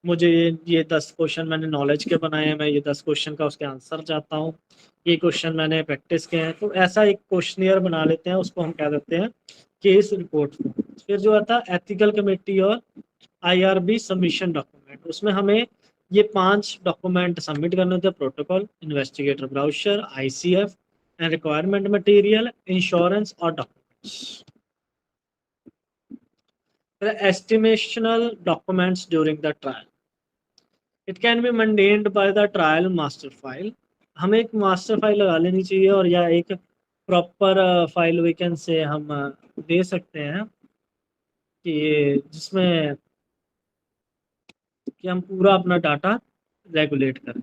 मुझे ये 10 क्वेश्चन मैंने नॉलेज के बनाए हैं, मैं ये 10 क्वेश्चन का उसके आंसर चाहता हूँ, ये क्वेश्चन मैंने प्रैक्टिस किए हैं। तो ऐसा एक क्वेश्चनियर बना लेते हैं, उसको हम क्या देते हैं, केस रिपोर्ट। फिर जो आता है एथिकल कमेटी और आईआरबी सबमिशन डॉक्यूमेंट, उसमें हमें ये 5 डॉक्यूमेंट सबमिट करने होते हैं, protocol, investigator brochure, ICF and requirement material, insurance और documents. estimational documents during the trial. It can be maintained by the trial master file. हमें एक मास्टर फाइल लगा लेनी चाहिए, और या एक proper file we can say हम दे सकते हैं कि जिसमें कि हम पूरा अपना डाटा रेगुलेट करें।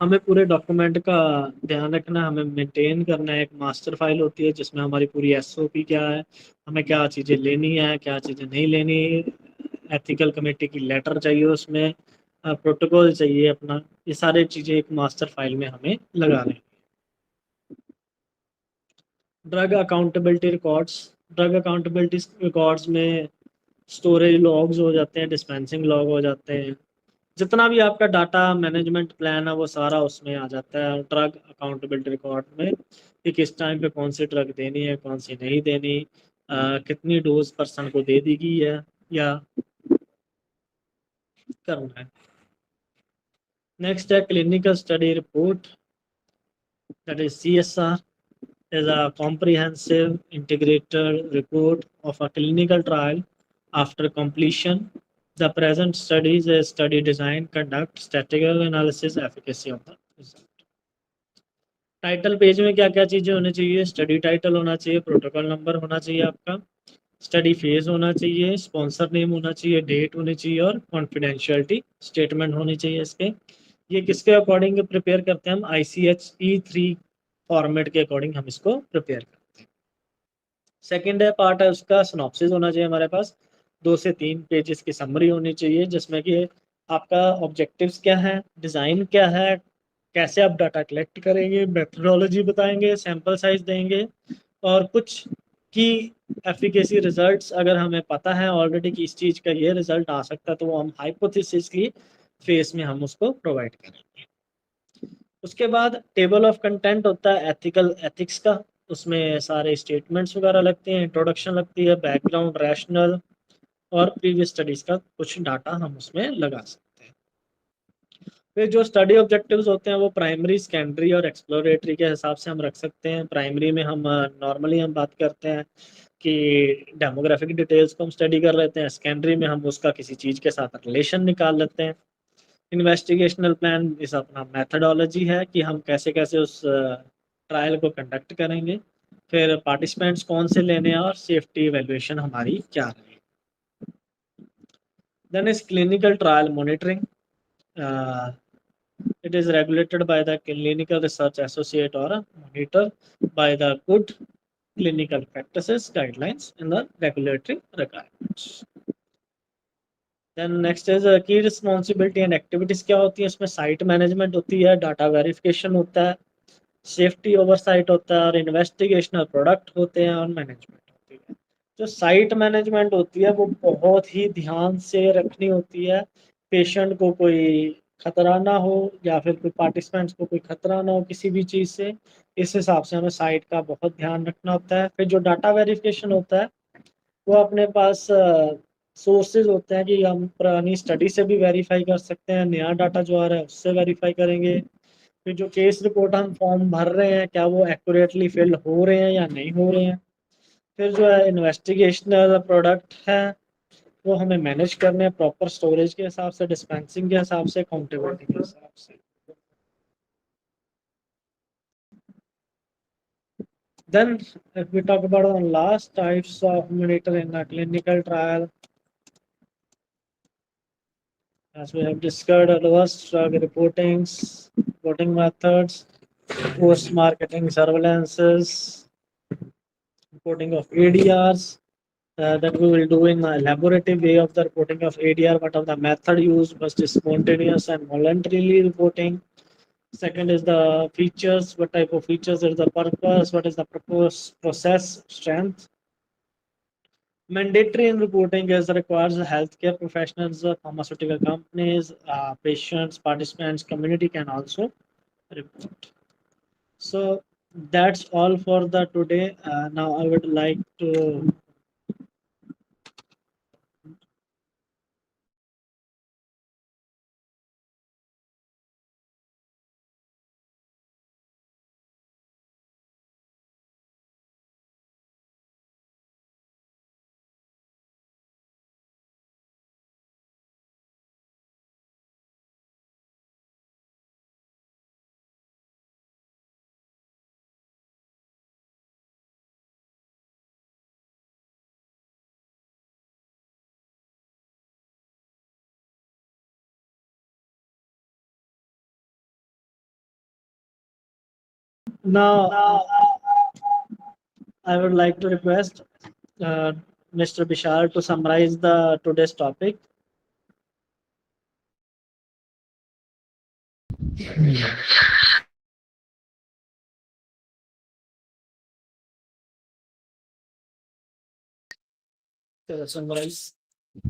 हमें पूरे डॉक्यूमेंट का ध्यान रखना है, हमें मेंटेन करना है। एक मास्टर फाइल होती है जिसमें हमारी पूरी एसओपी क्या है, हमें क्या चीज़ें लेनी है, क्या चीज़ें नहीं लेनी, एथिकल कमेटी की लेटर चाहिए, उसमें प्रोटोकॉल चाहिए अपना, ये सारी चीज़ें एक मास्टर फाइल में हमें लगा लें। Drug accountability records, drug accountability records में स्टोरेज लॉग्स हो जाते हैं, डिस्पेंसिंग लॉग हो जाते हैं, जितना भी आपका डाटा मैनेजमेंट प्लान है वो सारा उसमें आ जाता है ड्रग अकाउंटेबिलिटी रिकॉर्ड में, कि किस टाइम पे कौन सी ड्रग देनी है, कौन सी नहीं देनी, कितनी डोज पर्सन को दे दी गई है या करना है। नेक्स्ट है clinical study report, that is CSR, is a comprehensive integrated report of a clinical trial after completion. The present studies is study design, conduct, statistical analysis, efficacy of the result. Title page में क्या क्या चीज़ें होनी चाहिए, study title होना चाहिए, protocol number होना चाहिए आपका, स्टडी फेज होना चाहिए, स्पॉन्सर नेम होना चाहिए, डेट होनी चाहिए, और कॉन्फिडेंशियलिटी स्टेटमेंट होनी चाहिए इसके। ये किसके अकॉर्डिंग प्रिपेयर करते हैं हम, ICH-E3 फॉर्मेट के अकॉर्डिंग हम इसको प्रिपेयर करते हैं। सेकेंड है पार्ट है उसका सिनॉप्सिस होना चाहिए हमारे पास, 2 से 3 पेजेस की समरी होनी चाहिए, जिसमें कि आपका ऑब्जेक्टिव्स क्या है, डिज़ाइन क्या है, कैसे आप डाटा कलेक्ट करेंगे, मेथडोलॉजी बताएंगे, सैंपल साइज देंगे, और कुछ की एफिकेसी रिजल्ट्स अगर हमें पता है ऑलरेडी कि इस चीज़ का ये रिजल्ट आ सकता है, तो वो हम हाइपोथेसिस की फेस में हम उसको प्रोवाइड करेंगे। उसके बाद टेबल ऑफ कंटेंट होता है एथिकल एथिक्स का, उसमें सारे स्टेटमेंट्स वगैरह लगते हैं, इंट्रोडक्शन लगती है, बैकग्राउंड, रैशनल और प्रीवियस स्टडीज का कुछ डाटा हम उसमें लगा सकते हैं। फिर जो स्टडी ऑब्जेक्टिव्स होते हैं वो प्राइमरी, सेकेंडरी और एक्सप्लोरेटरी के हिसाब से हम रख सकते हैं। प्राइमरी में हम नॉर्मली हम बात करते हैं कि डेमोग्राफिक डिटेल्स को हम स्टडी कर लेते हैं, सेकेंडरी में हम उसका किसी चीज़ के साथ रिलेशन निकाल लेते हैं। इन्वेस्टिगेशनल प्लान इस अपना मेथडोलॉजी है कि हम कैसे कैसे उस ट्रायल को कंडक्ट करेंगे, फिर पार्टिसिपेंट्स कौन से लेने हैं, और सेफ्टी एवेल्युएशन हमारी क्या रहेगी। Then is clinical trial monitoring, it is regulated by the clinical research associate or a monitor by the good clinical practices guidelines and the regulatory requirements. Then next is key responsibility and activities क्या होती है, इसमें site management होती है, data verification होता है, safety oversight होता है, और इन्वेस्टिगेशनल प्रोडक्ट होते हैं, और मैनेजमेंट होती है। जो साइट मैनेजमेंट होती है वो बहुत ही ध्यान से रखनी होती है, पेशेंट को कोई खतरा ना हो या फिर कोई पार्टिसिपेंट्स को कोई खतरा ना हो किसी भी चीज़ से, इस हिसाब से हमें साइट का बहुत ध्यान रखना होता है। फिर जो डाटा वेरिफिकेशन होता है, वो अपने पास सोर्सेज होते हैं कि हम पुरानी स्टडी से भी वेरीफाई कर सकते हैं, नया डाटा जो आ रहा है उससे वेरीफाई करेंगे। फिर जो केस रिपोर्ट हम फॉर्म भर रहे हैं, क्या वो एक्यूरेटली फिल हो रहे हैं या नहीं हो रहे हैं। फिर जो है इन्वेस्टिगेशनल प्रोडक्ट है, वो हमें मैनेज करने हैं प्रॉपर स्टोरेज के हिसाब से, डिस्पेंसिंग के हिसाब से, अकाउंटेबिलिटी के हिसाब से। Then, if we talk about the last types of monitor in a clinical trial, as we have discussed, adverse drug reportings, reporting methods, post-marketing surveillances, reporting of ADRs, that we will do in a elaborative way of the reporting of ADR, what are the method used, first is spontaneous and voluntarily reporting. Second is the features, what type of features is the purpose, what is the proposed process strength. Mandatory in reporting is requires healthcare professionals, pharmaceutical companies, patients, participants, community can also report. So that's all for the today. Now I would like to now I would like to request Mr. Bishar to summarize the today's topic. Summarize.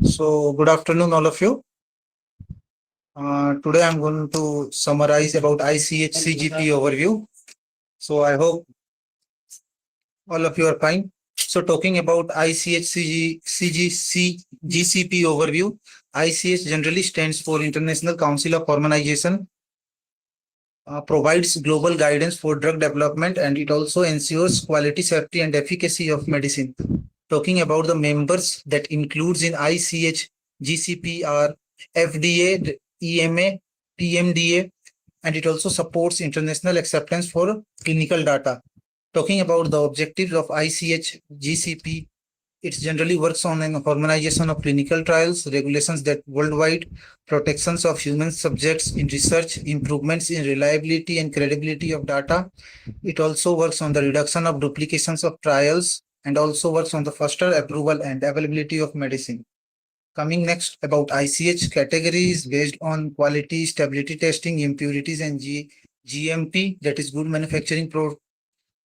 So, good afternoon, all of you. Today I'm going to summarize about ICH CGP overview. So, I hope all of you are fine. So, talking about ICH GCP overview, ICH generally stands for International Council of Harmonization, provides global guidance for drug development, and it also ensures quality, safety, and efficacy of medicine. Talking about the members that includes in ICH GCP are FDA, EMA, PMDA, and it also supports international acceptance for clinical data. Talking about the objectives of ICH GCP, it generally works on an harmonization of clinical trials, regulations that worldwide, protections of human subjects in research, improvements in reliability and credibility of data. It also works on the reduction of duplications of trials and also works on the faster approval and availability of medicine. Coming next about ICH categories based on quality, stability testing, impurities, and GMP, that is good manufacturing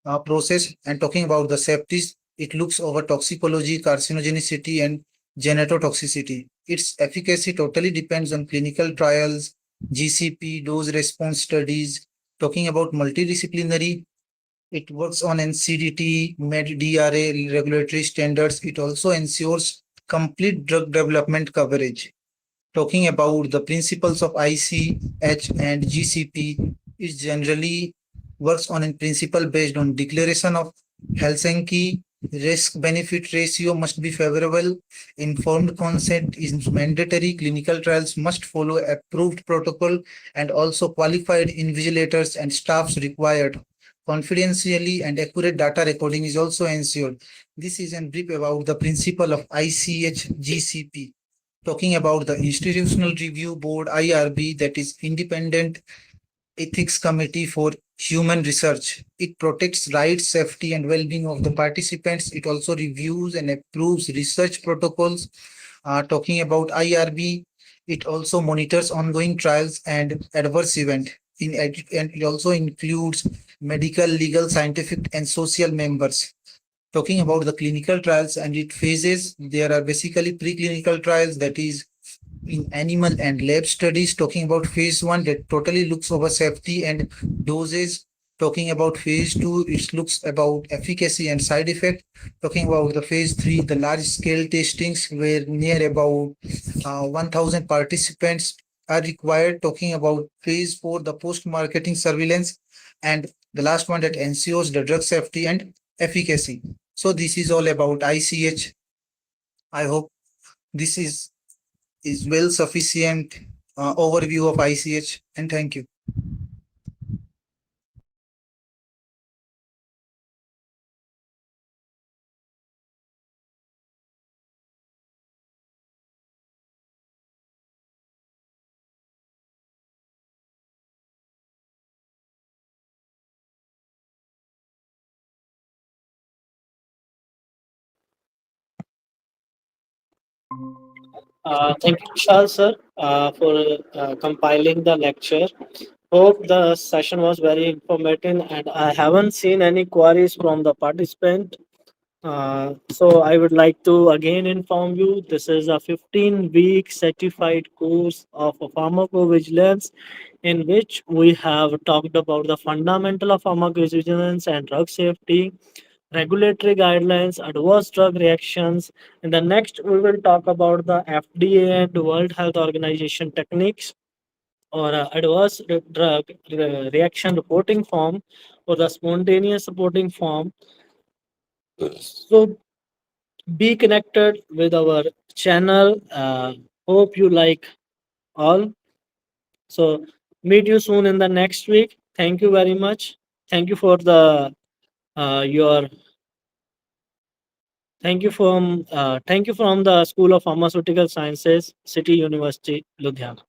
process. And talking about the safeties, it looks over toxicology, carcinogenicity, and genotoxicity. Its efficacy totally depends on clinical trials, GCP, dose response studies. Talking about multidisciplinary, it works on NCDT, MedDRA regulatory standards. It also ensures complete drug development coverage. Talking about the principles of ICH and GCP, it generally works on a principle based on declaration of Helsinki. Risk benefit ratio must be favorable. Informed consent is mandatory. Clinical trials must follow approved protocol, and also qualified invigilators and staffs required. Confidentially and accurate data recording is also ensured. This is a brief about the principle of ICH GCP. Talking about the Institutional Review Board, IRB, that is Independent Ethics Committee for Human Research. It protects rights, safety, and well-being of the participants. It also reviews and approves research protocols. Talking about IRB, it also monitors ongoing trials and adverse event. And it also includes medical, legal, scientific, and social members. Talking about the clinical trials and its phases, there are basically preclinical trials, that is in animal and lab studies, talking about phase one that totally looks over safety and doses. Talking about phase two, it looks about efficacy and side effect. Talking about the phase three, the large scale testings where near about 1,000 participants are required. Talking about phase four, the post marketing surveillance, and the last one that ensures the drug safety and efficacy. So this is all about ICH. I hope this is well sufficient overview of ICH, and thank you. Thank you, Vishal sir, for compiling the lecture. Hope the session was very informative, and I haven't seen any queries from the participant. So I would like to again inform you this is a 15-week certified course of pharmacovigilance in which we have talked about the fundamental of pharmacovigilance and drug safety, regulatory guidelines, adverse drug reactions. In the next, we will talk about the FDA and World Health Organization techniques or reaction reporting form or the spontaneous reporting form. So be connected with our channel. Hope you like all. So meet you soon in the next week. Thank you very much. Thank you for the your thank you from the School of Pharmaceutical Sciences, City University, Ludhiana.